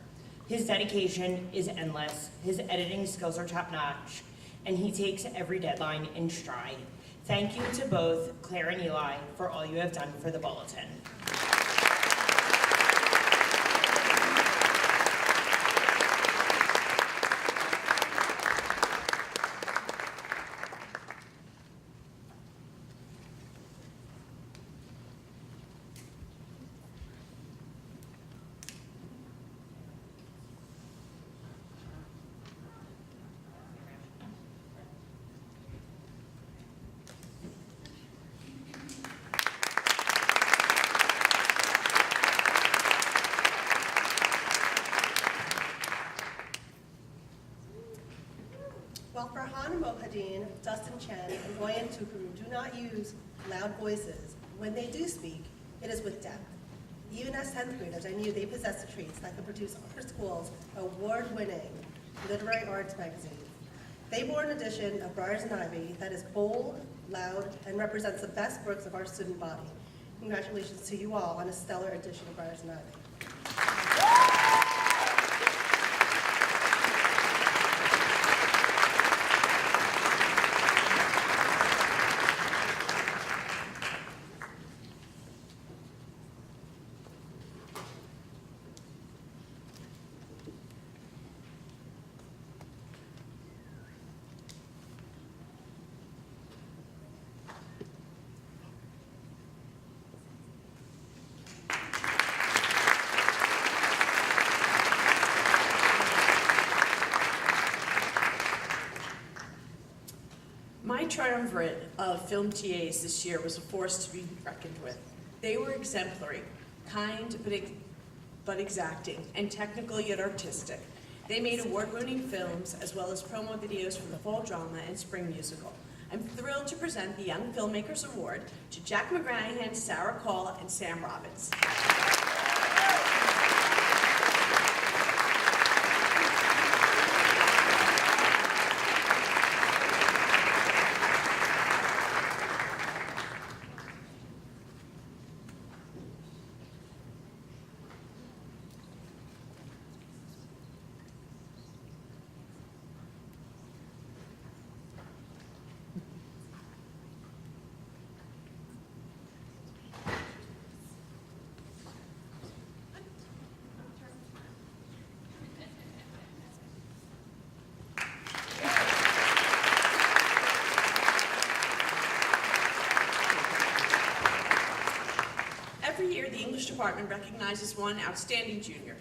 His dedication is endless, his editing skills are top-notch, and he takes every deadline in stride. Thank you to both Claire and Eli for all you have done for the Bulletin. While Farhan Mohadeen, Dustin Chen, and Goyan Tukuru do not use loud voices, when they do speak, it is with depth. Even as 10th graders, I knew they possessed the traits that could produce our school's award-winning literary arts magazine. They bore an edition of Briars and Ivy that is bold, loud, and represents the best works of our student body. Congratulations to you all on a stellar edition of Briars and Ivy. My triumvirate of film TAs this year was a force to be reckoned with. They were exemplary, kind but exacting, and technical yet artistic. They made award-winning films as well as promo videos for the fall drama and spring musical. I'm thrilled to present the Young Filmmakers Award to Jack McGranahan, Sarah Call, and Sam Robbins. Every year, the English department recognizes one outstanding junior.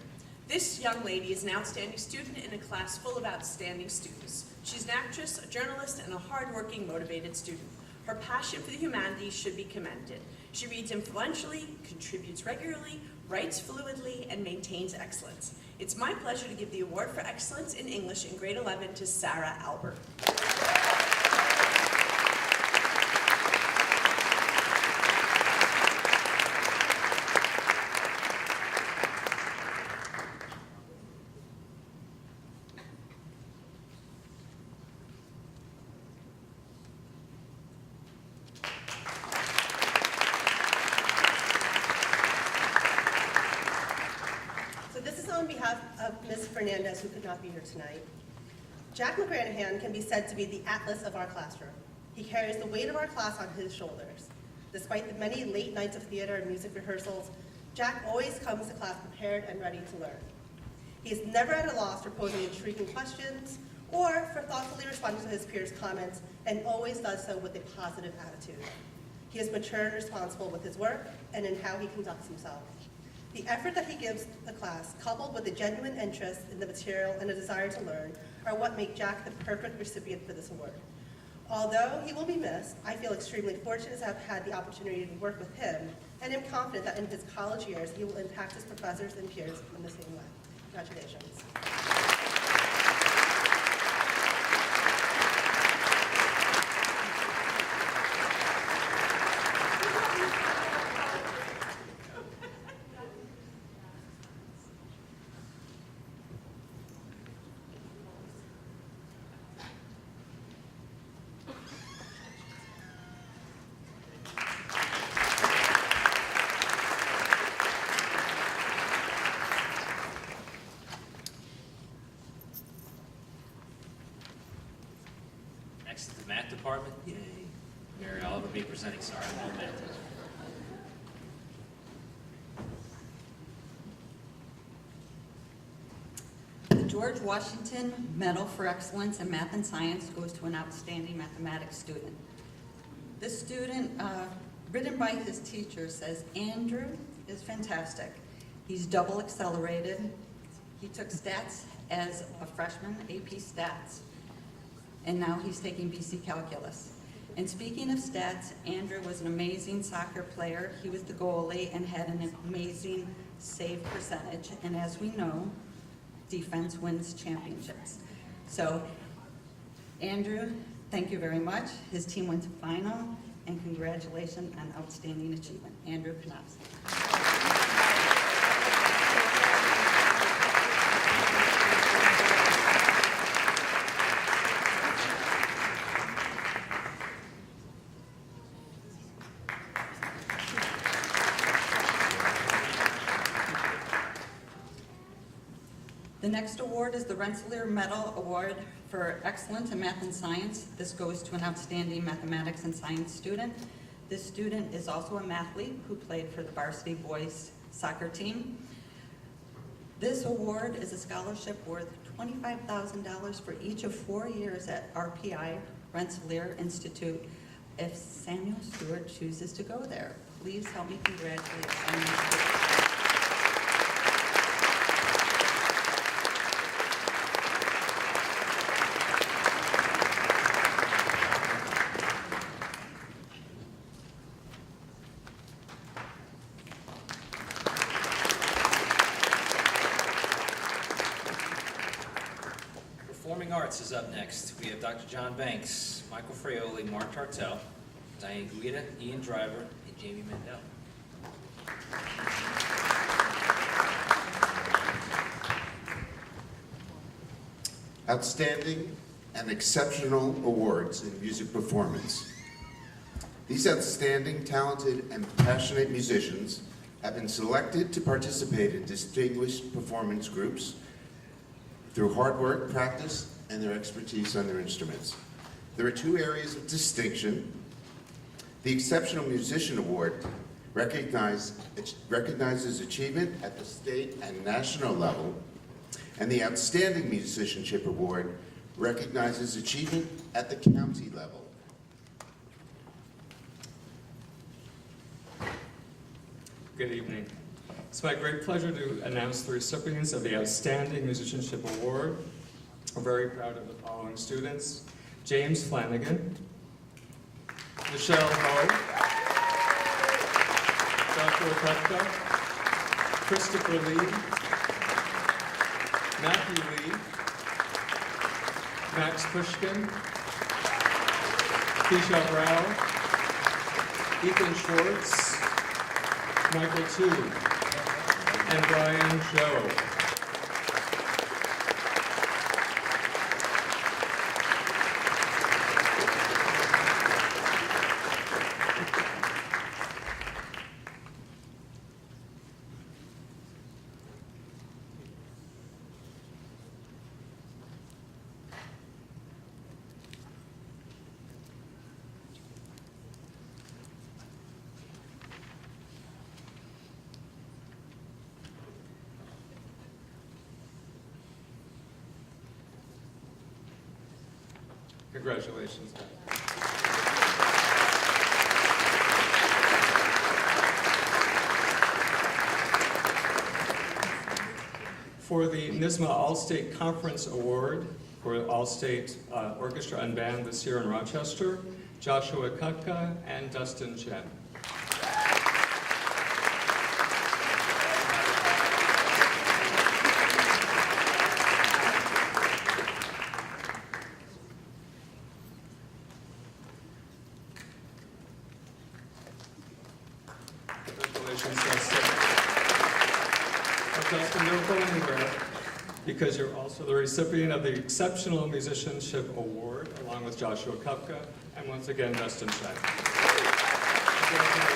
This young lady is an outstanding student in a class full of outstanding students. She's an actress, a journalist, and a hardworking, motivated student. Her passion for the humanities should be commended. She reads influentially, contributes regularly, writes fluidly, and maintains excellence. It's my pleasure to give the Award for Excellence in English in grade 11 to Sarah Albert. On behalf of Ms. Fernandez, who could not be here tonight, Jack McGranahan can be said to be the atlas of our classroom. He carries the weight of our class on his shoulders. Despite the many late nights of theater and music rehearsals, Jack always comes to class prepared and ready to learn. He is never at a loss for posing intriguing questions or for thoughtfully responding to his peers' comments, and always does so with a positive attitude. He is mature and responsible with his work and in how he conducts himself. The effort that he gives the class, coupled with a genuine interest in the material and a desire to learn, are what make Jack the perfect recipient for this award. Although he will be missed, I feel extremely fortunate to have had the opportunity to work with him, and am confident that in his college years, he will impact his professors and peers in the same way. Congratulations. Next to the math department, yay. Mary Oliver will be presenting, sorry, no math. The George Washington Medal for Excellence in Math and Science goes to an outstanding mathematics student. This student, written by his teacher, says, Andrew is fantastic. He's double accelerated. He took stats as a freshman, AP stats, and now he's taking BC Calculus. And speaking of stats, Andrew was an amazing soccer player. He was the goalie and had an amazing save percentage. And as we know, defense wins championships. So, Andrew, thank you very much. His team went to final, and congratulations on outstanding achievement. Andrew Konopsky. The next award is the Rensselaer Medal Award for Excellence in Math and Science. This goes to an outstanding mathematics and science student. This student is also a mathlete who played for the varsity boys soccer team. This award is a scholarship worth $25,000 for each of 4 years at RPI, Rensselaer Institute, if Samuel Stewart chooses to go there. Please help me congratulate Samuel Stewart. Performing Arts is up next. We have Dr. John Banks, Michael Fraioli, Mark Tartell, Diane Guida, Ian Driver, and Jamie Mendel. Outstanding and Exceptional Awards in Music Performance. These outstanding, talented, and passionate musicians have been selected to participate in distinguished performance groups through hard work, practice, and their expertise on their instruments. There are 2 areas of distinction. The Exceptional Musician Award recognizes achievement at the state and national level, and the Outstanding Musicianship Award recognizes achievement at the county level. Good evening. It's my great pleasure to announce the recipients of the Outstanding Musicianship Award. We're very proud of the following students: James Flanagan, Michelle Ho, Joshua Kupka, Christopher Lee, Matthew Lee, Max Pushkin, Keisha Rao, Ethan Schwartz, Michael Tu, and Brian Joe. Congratulations. For the NYSSMA All-State Conference Award for All-State Orchestra and Band this year in Rochester, Joshua Kupka and Dustin Chen. Justin, don't go anywhere, because you're also the recipient of the Exceptional Musicianship Award, along with Joshua Kupka, and once again, Dustin Chen. Congratulations.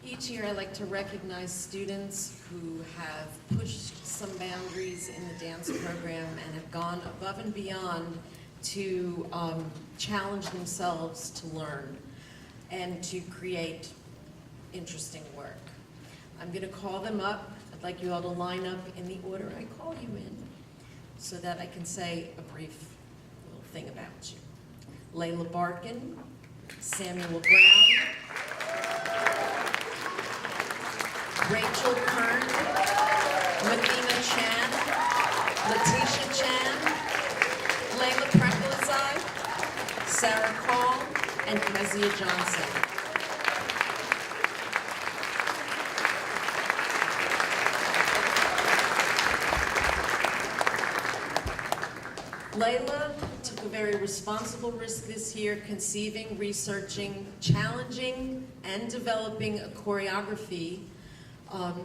Each year I like to recognize students who have pushed some boundaries in the dance program and have gone above and beyond to challenge themselves to learn and to create interesting work. I'm going to call them up. I'd like you all to line up in the order I call you in so that I can say a brief little thing about you. Layla Barkin, Samuel Brown, Rachel Kern, Mathina Chan, Letitia Chan, Layla Prekelazai, Sarah Call, and Kezia Johnson. Layla took a very responsible risk this year, conceiving, researching, challenging, and developing a choreography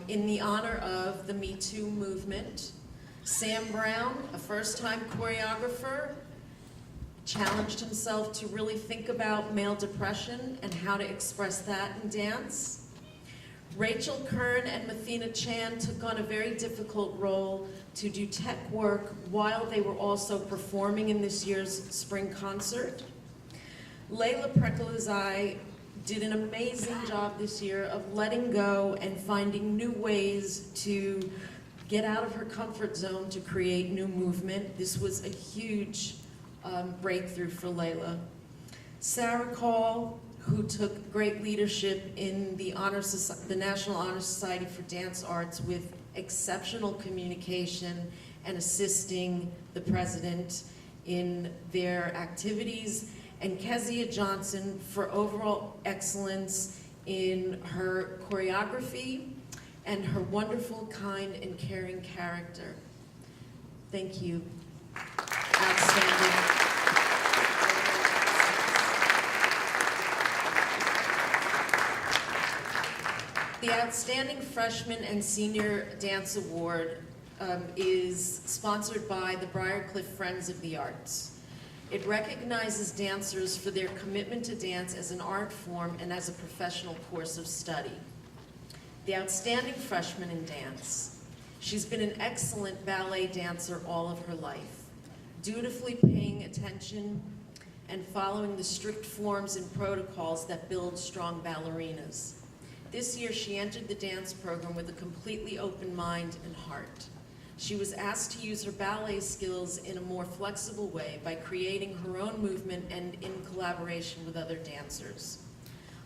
in the honor of the Me Too movement. Sam Brown, a first-time choreographer, challenged himself to really think about male depression and how to express that in dance. Rachel Kern and Mathina Chan took on a very difficult role to do tech work while they were also performing in this year's spring concert. Layla Prekelazai did an amazing job this year of letting go and finding new ways to get out of her comfort zone to create new movement. This was a huge breakthrough for Layla. Sarah Call, who took great leadership in the National Honor Society for Dance Arts with exceptional communication and assisting the president in their activities, and Kezia Johnson for overall excellence in her choreography and her wonderful, kind, and caring character. Thank you. Outstanding. The Outstanding Freshman and Senior Dance Award is sponsored by the Briarcliff Friends of the Arts. It recognizes dancers for their commitment to dance as an art form and as a professional course of study. The Outstanding Freshman in Dance. She's been an excellent ballet dancer all of her life, dutifully paying attention and following the strict forms and protocols that build strong ballerinas. This year, she entered the dance program with a completely open mind and heart. She was asked to use her ballet skills in a more flexible way by creating her own movement and in collaboration with other dancers.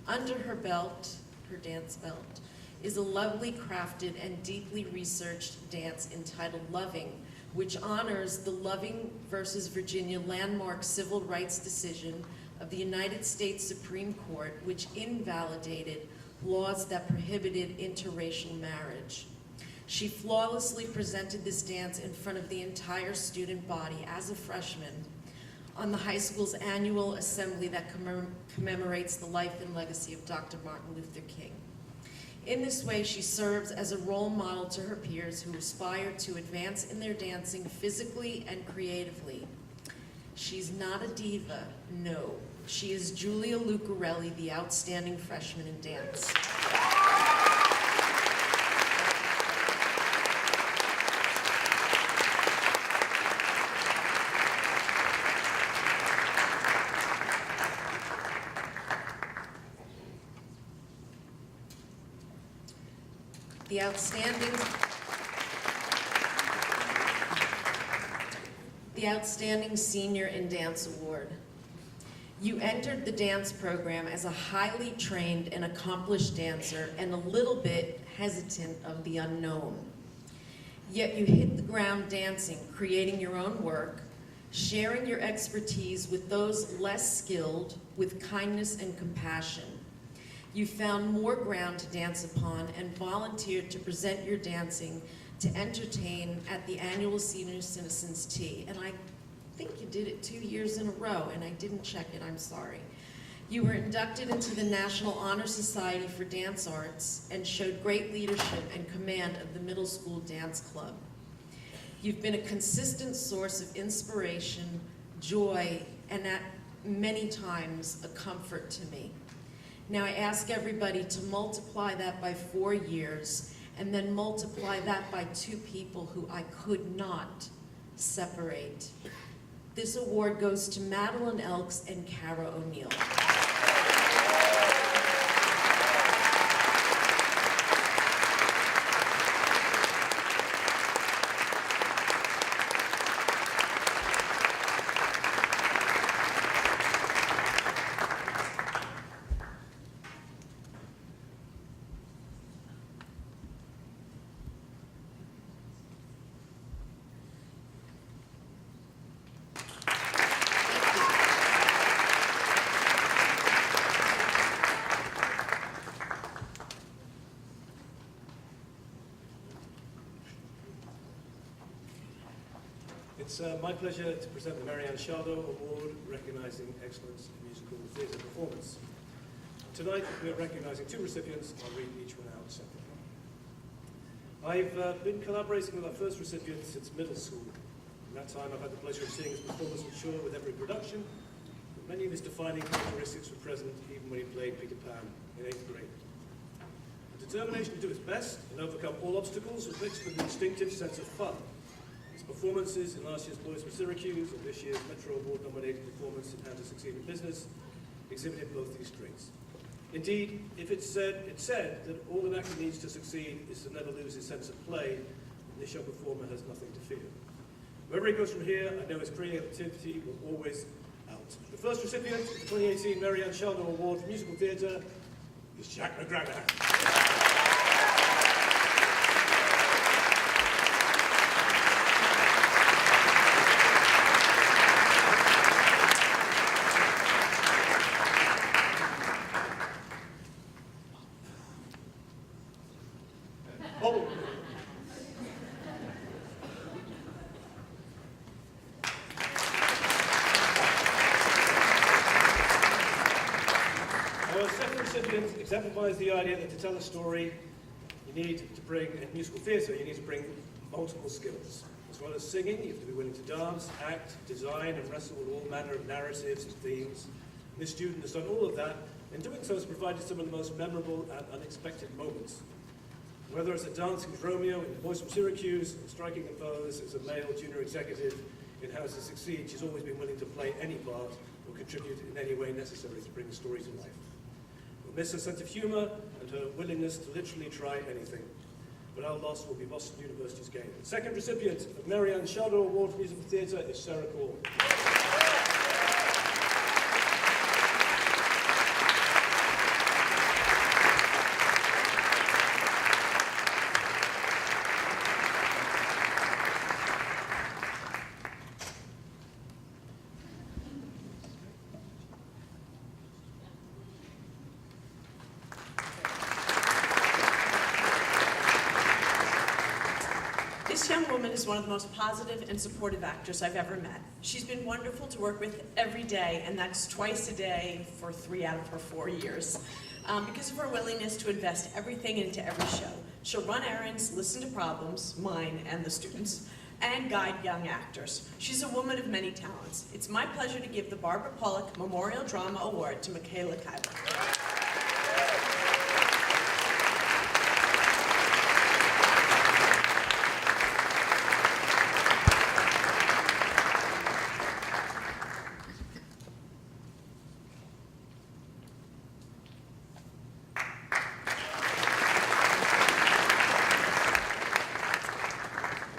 Under her belt, her dance belt, is a lovely crafted and deeply researched dance entitled Loving, which honors the Loving versus Virginia landmark civil rights decision of the United States Supreme Court, which invalidated laws that prohibited interracial marriage. She flawlessly presented this dance in front of the entire student body as a freshman on the high school's annual assembly that commemorates the life and legacy of Dr. Martin Luther King. In this way, she serves as a role model to her peers who aspire to advance in their dancing physically and creatively. She's not a diva, no. She is Julia Lucarelli, the Outstanding Freshman in Dance. The Outstanding Senior in Dance Award. You entered the dance program as a highly trained and accomplished dancer and a little bit hesitant of the unknown. Yet you hit the ground dancing, creating your own work, sharing your expertise with those less skilled with kindness and compassion. You found more ground to dance upon and volunteered to present your dancing to entertain at the annual Senior Citizens Tea. And I think you did it 2 years in a row, and I didn't check it, I'm sorry. You were inducted into the National Honor Society for Dance Arts and showed great leadership and command of the middle school dance club. You've been a consistent source of inspiration, joy, and at many times a comfort to me. Now I ask everybody to multiply that by 4 years and then multiply that by 2 people who I could not separate. This award goes to Madeline Elks and Cara O'Neill. It's my pleasure to present the Marianne Shardo Award recognizing excellence in musical theatre performance. Tonight we are recognizing two recipients. I'll read each one out separately. I've been collaborating with our first recipient since middle school. In that time I've had the pleasure of seeing his performance mature with every production, but many of his defining characteristics were present even when he played Peter Pan in 8th grade. The determination to do his best and overcome all obstacles was mixed with a distinctive sense of fun. His performances in last year's Boys from Syracuse and this year's Metro Award-nominated performance in How to Succeed in Business exhibited both these traits. Indeed, if it's said that all an actor needs to succeed is to never lose his sense of play, this young performer has nothing to fear. Wherever he goes from here, I know his creativity will always out. The first recipient of the 2018 Marianne Shardo Award for Musical Theatre is Jack McGranahan. Exemplifies the idea that to tell a story, you need to bring, in musical theatre, you need to bring multiple skills. As well as singing, you have to be willing to dance, act, design, and wrestle with all manner of narratives and themes. And this student has done all of that, and doing so has provided some of the most memorable and unexpected moments. Whether it's a dancing with Romeo in Boys from Syracuse, or striking a pose as a male junior executive in How to Succeed, she's always been willing to play any part or contribute in any way necessary to bring the story to life. We'll miss her sense of humour and her willingness to literally try anything. But our loss will be Boston University's gain. The second recipient of Marianne Shardo Award for Musical Theatre is Sarah Call. This young woman is one of the most positive and supportive actors I've ever met. She's been wonderful to work with every day, and that's twice a day for 3 out of her 4 years. Because of her willingness to invest everything into every show. She'll run errands, listen to problems, mine and the students, and guide young actors. She's a woman of many talents. It's my pleasure to give the Barbara Pollock Memorial Drama Award to Michaela Kyler.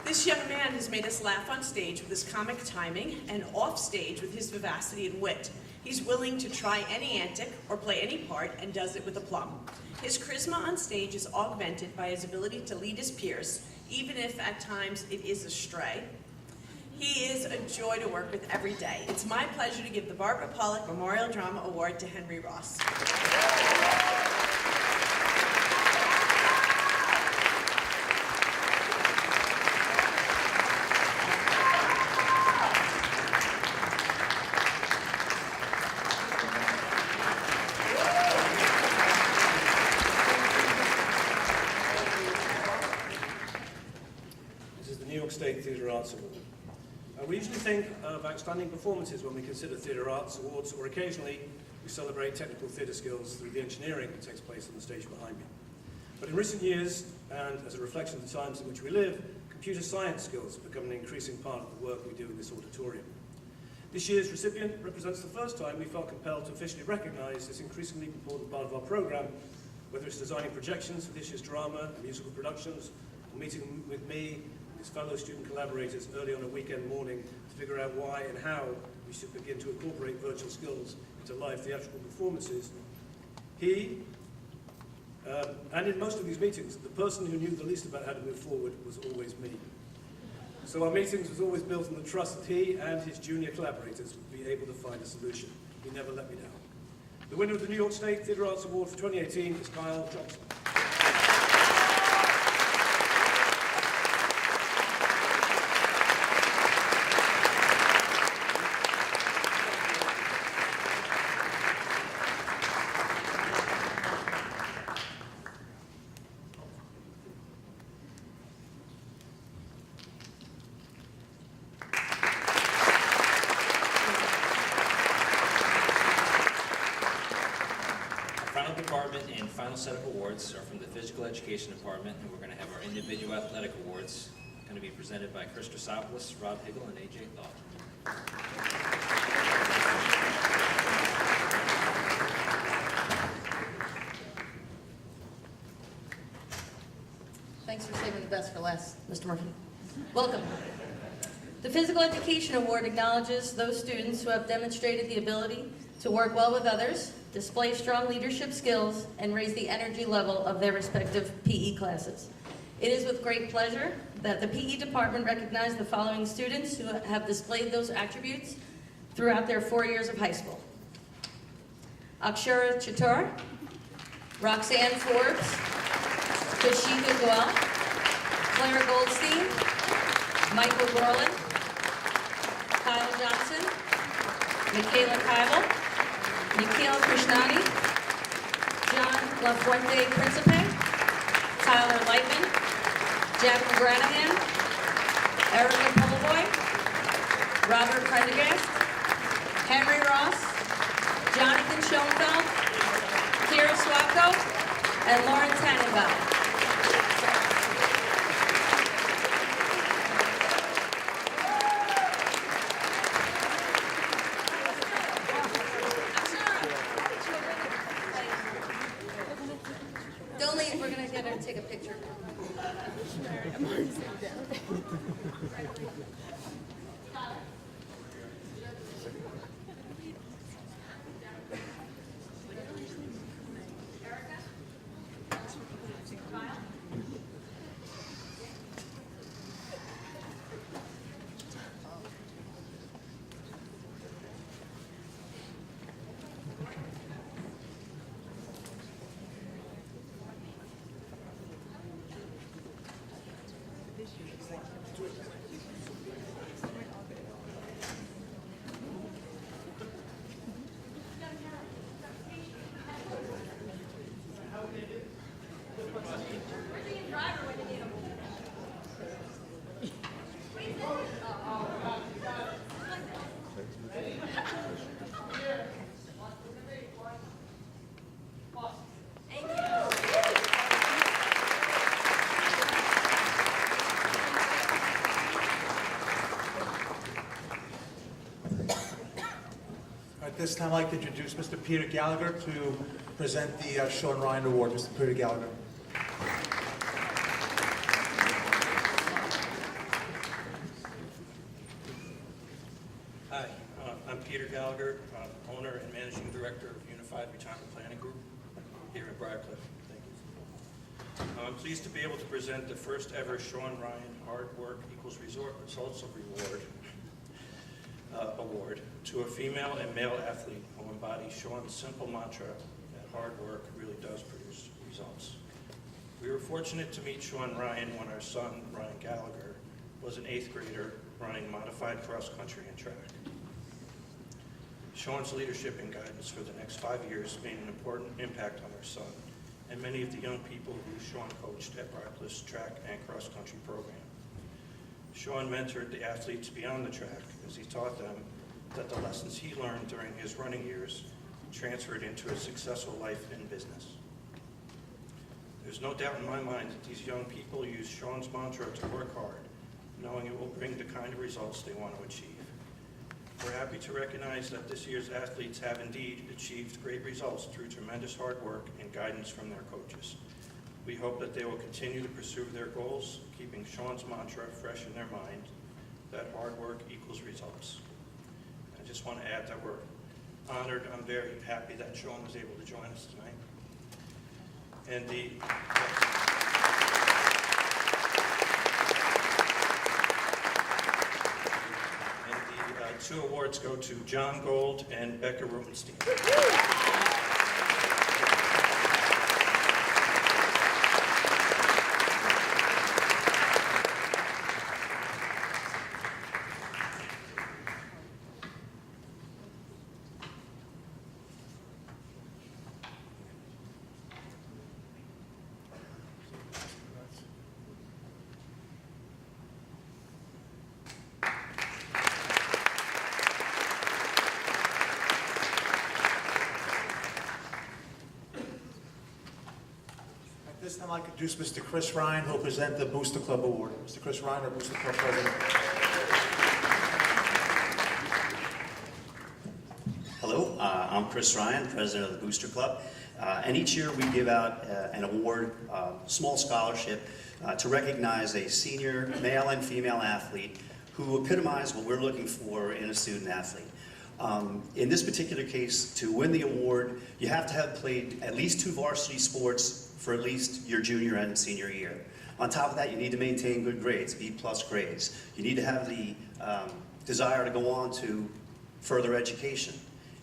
This young man has made us laugh on stage with his comic timing and off stage with his vivacity and wit. He's willing to try any antic or play any part and does it with aplomb. His charisma on stage is augmented by his ability to lead his peers, even if at times it is astray. He is a joy to work with every day. It's my pleasure to give the Barbara Pollock Memorial Drama Award to Henry Ross. State Theatre Arts Award. We usually think of outstanding performances when we consider Theatre Arts Awards, or occasionally we celebrate technical theatre skills through the engineering that takes place on the stage behind me. But in recent years, and as a reflection of the times in which we live, computer science skills have become an increasing part of the work we do in this auditorium. This year's recipient represents the first time we felt compelled to officially recognise this increasingly important part of our programme, whether it's designing projections for this year's drama and musical productions, or meeting with me his fellow student collaborators early on a weekend morning to figure out why and how we should begin to incorporate virtual skills into live theatrical performances. He, and in most of these meetings, the person who knew the least about how to move forward was always me. So our meetings was always built on the trust that he and his junior collaborators would be able to find a solution. He never let me down. The winner of the New York State Theatre Arts Award for 2018 is Kyle Johnson. final department and final set of awards are from the physical education department, and we're going to have our individual athletic awards going to be presented by Chris Drosopoulos, Rob Higgle, and AJ Thaw. Thanks for saving the best for last, Mr. Murphy. Welcome. The Physical Education Award acknowledges those students who have demonstrated the ability to work well with others, display strong leadership skills, and raise the energy level of their respective PE classes. It is with great pleasure that the PE department recognized the following students who have displayed those attributes throughout their 4 years of high school. Akshara Chatur, Roxanne Forbes, Kashika Goel, Clara Goldstein, Michael Gorlin, Kyle Johnson, Michaela Kyle, Nikhil Krishnani, John LaFuente Principe, Tyler Lightman, Jack McGranahan, Erica Poloboy, Robert Prendergast, Henry Ross, Jonathan Schoenfeld, Kira Swapko, and Lauren Tannenbaum. Don't leave, we're going to get her to take a picture. At this time, I'd like to introduce Mr. Peter Gallagher to present the Sean Ryan Award. Mr. Peter Gallagher. Hi, I'm Peter Gallagher, owner and managing director of Unified Retirement Planning Group here at Briarcliff. Thank you. I'm pleased to be able to present the first ever Sean Ryan Hard Work Equals Results Award to a female and male athlete who embodies Sean's simple mantra that hard work really does produce results. We were fortunate to meet Sean Ryan when our son, Ryan Gallagher, was an 8th grader running modified cross country and track. Sean's leadership and guidance for the next 5 years made an important impact on our son and many of the young people who Sean coached at Briarcliff's track and cross country program. Sean mentored the athletes beyond the track as he taught them that the lessons he learned during his running years transferred into a successful life in business. There's no doubt in my mind that these young people use Sean's mantra to work hard, knowing it will bring the kind of results they want to achieve. We're happy to recognize that this year's athletes have indeed achieved great results through tremendous hard work and guidance from their coaches. We hope that they will continue to pursue their goals, keeping Sean's mantra fresh in their mind, that hard work equals results. I just want to add that we're honored. I'm very happy that Sean was able to join us tonight. And the two awards go to John Gold and Becca Rubenstein. This time I'd like to introduce Mr. Chris Ryan, who will present the Booster Club Award. Mr. Chris Ryan, our Booster Club President. Hello, I'm Chris Ryan, President of the Booster Club. And each year we give out an award, small scholarship, to recognize a senior male and female athlete who epitomize what we're looking for in a student athlete. In this particular case, to win the award, you have to have played at least 2 varsity sports for at least your junior and senior year. On top of that, you need to maintain good grades, B+ grades. You need to have the desire to go on to further education.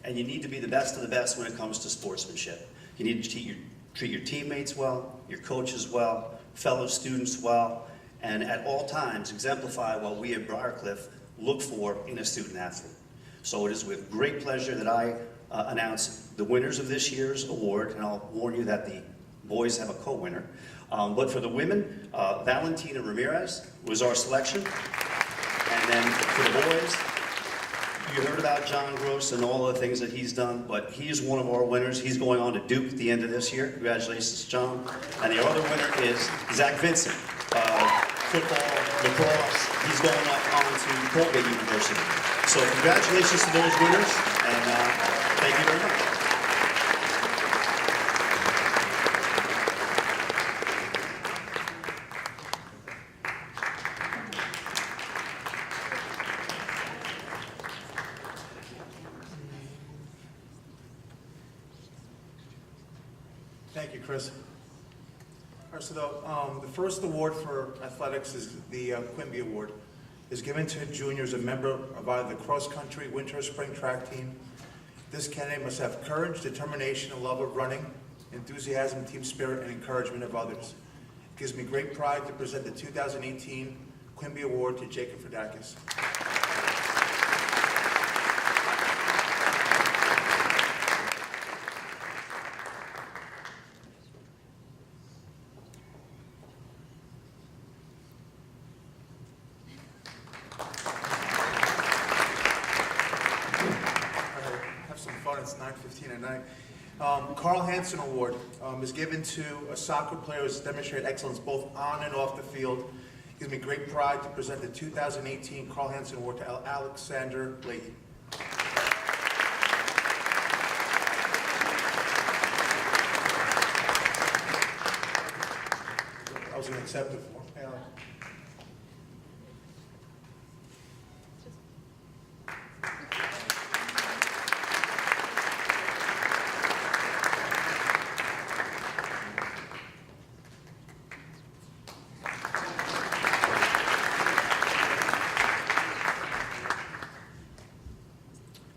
And you need to be the best of the best when it comes to sportsmanship. You need to treat your teammates well, your coaches well, fellow students well, and at all times exemplify what we at Briarcliff look for in a student athlete. So it is with great pleasure that I announce the winners of this year's award, and I'll warn you that the boys have a co-winner. But for the women, Valentina Ramirez was our selection. And then for the boys, you heard about John Gross and all the things that he's done, but he is one of our winners. He's going on to Duke at the end of this year. Congratulations, John. And the other winner is Zach Vincent. Football, lacrosse, he's going up on to Colgate University. So congratulations to those winners, and thank you very much. Thank you, Chris. All right, so the first award for athletics is the Quimby Award. Is given to juniors a member of either the cross-country, winter, or spring track team. This candidate must have courage, determination, and love of running, enthusiasm, team spirit, and encouragement of others. It gives me great pride to present the 2018 Quimby Award to Jacob Fredakis. It's 9:15 at night. Carl Hansen Award is given to a soccer player who has demonstrated excellence both on and off the field. It gives me great pride to present the 2018 Carl Hansen Award to Alexander Leahy. I was going to accept it for him.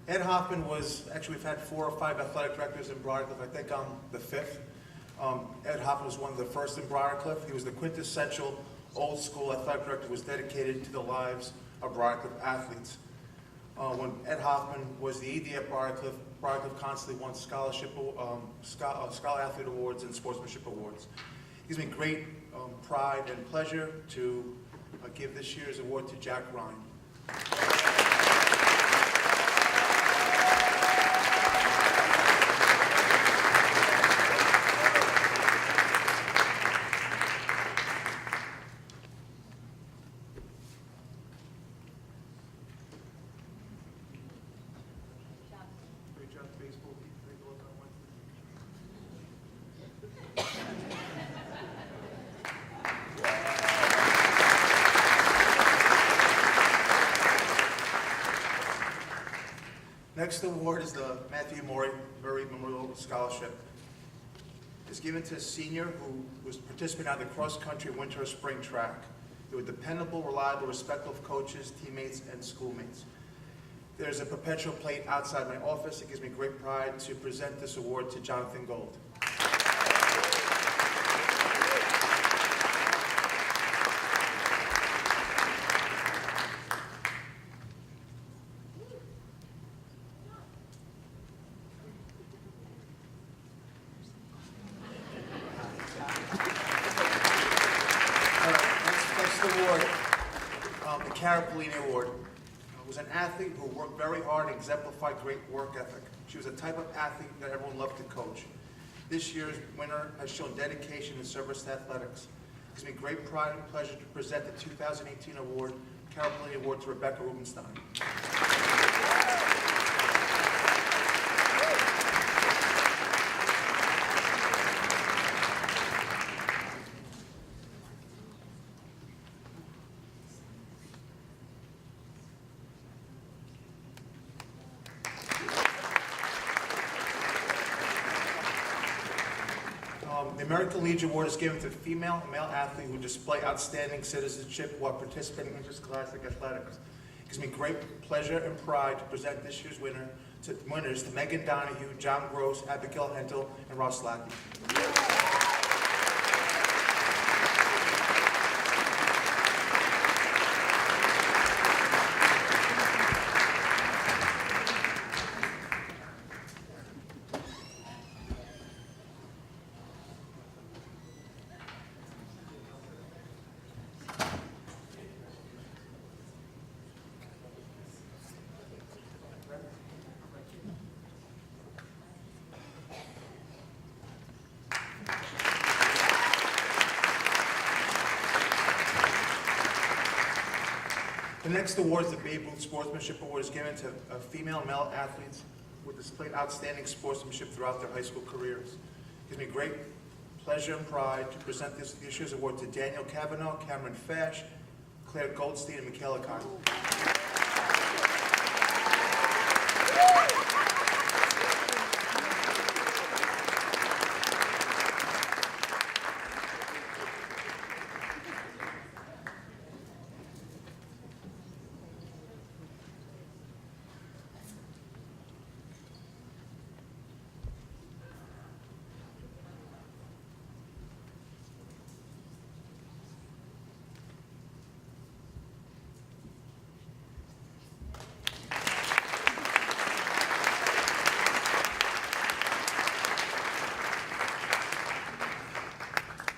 Ed Hoffman was, actually we've had 4 or 5 athletic directors in Briarcliff. I think I'm the 5th. Ed Hoffman was one of the first in Briarcliff. He was the quintessential old school athletic director who was dedicated to the lives of Briarcliff athletes. When Ed Hoffman was the AD at Briarcliff, Briarcliff constantly won Scholar Athlete Awards and Sportsmanship Awards. It gives me great pride and pleasure to give this year's award to Jack Ryan. Next award is the Matthew Murray Memorial Scholarship. It's given to a senior who was participating on the cross-country, winter, or spring track. They were dependable, reliable, respectful of coaches, teammates, and schoolmates. There's a perpetual plate outside my office. It gives me great pride to present this award to Jonathan Gold. Carapellini Award was an athlete who worked very hard and exemplified great work ethic. She was a type of athlete that everyone loved to coach. This year's winner has shown dedication and service to athletics. It gives me great pride and pleasure to present the 2018 award, Carol Pellini Award, to Rebecca Rubenstein. The American Legion Award is given to female and male athletes who display outstanding citizenship while participating in interscholastic athletics. It gives me great pleasure and pride to present this year's winners to Megan Donahue, John Gross, Abigail Hentel, and Ross Lackey. The next award is the Babe Ruth Sportsmanship Award. Is given to female and male athletes who displayed outstanding sportsmanship throughout their high school careers. It gives me great pleasure and pride to present this year's award to Daniel Cavanaugh, Cameron Fash, Claire Goldstein, and Michaela Kyle.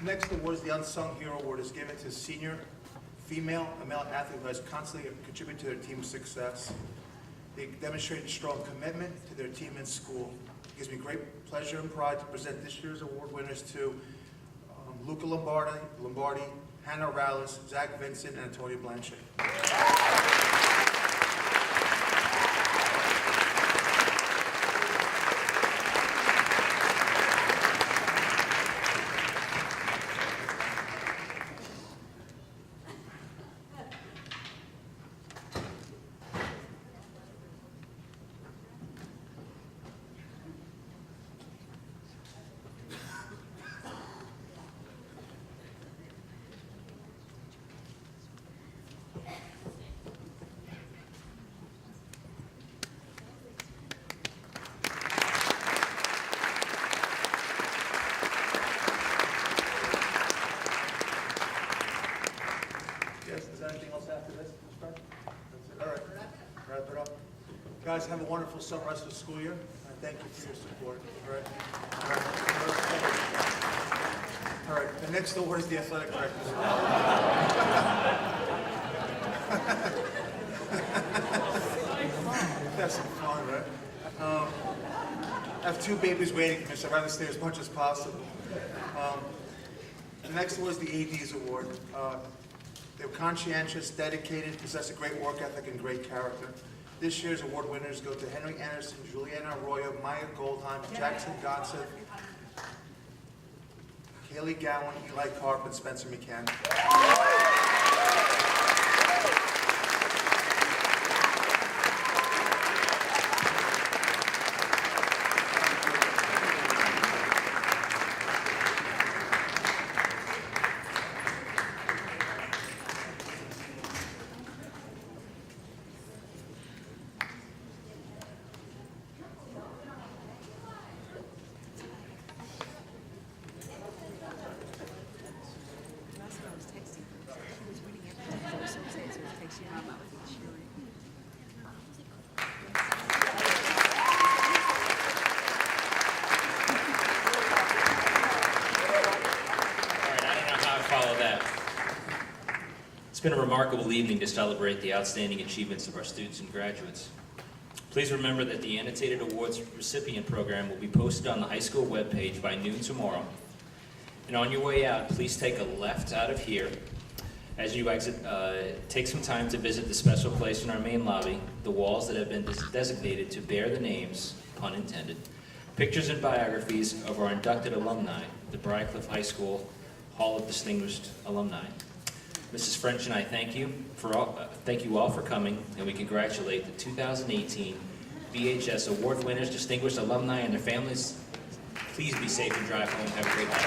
Next award is the Unsung Hero Award. Is given to senior female and male athlete who has constantly contributed to their team's success. They demonstrated strong commitment to their team and school. It gives me great pleasure and pride to present this year's award winners to Luca Lombardi, Hannah Rallis, Zach Vincent, and Antonia Blanchet. Guys, have a wonderful summer, rest of the school year. Thank you for your support. All right. The next award is the athletic director's award. That's some fun, right? I have two babies waiting for me, so I'd rather stay as much as possible. The next award is the AD's award. They're conscientious, dedicated, possess a great work ethic, and great character. This year's award winners go to Henry Anderson, Juliana Arroyo, Maya Goldheim, Jackson Gossett, Kaylee Gowan, Eli Karp, and Spencer McCann. It's been a remarkable evening to celebrate the outstanding achievements of our students and graduates. Please remember that the annotated awards recipient program will be posted on the high school webpage by noon tomorrow. And on your way out, please take a left out of here. As you exit, take some time to visit the special place in our main lobby, the walls that have been designated to bear the names, pun intended, pictures and biographies of our inducted alumni, the Briarcliff High School Hall of Distinguished Alumni. Mrs. French and I thank you all for coming, and we congratulate the 2018 BHS Award winners, distinguished alumni, and their families. Please be safe and drive home. Have a great night.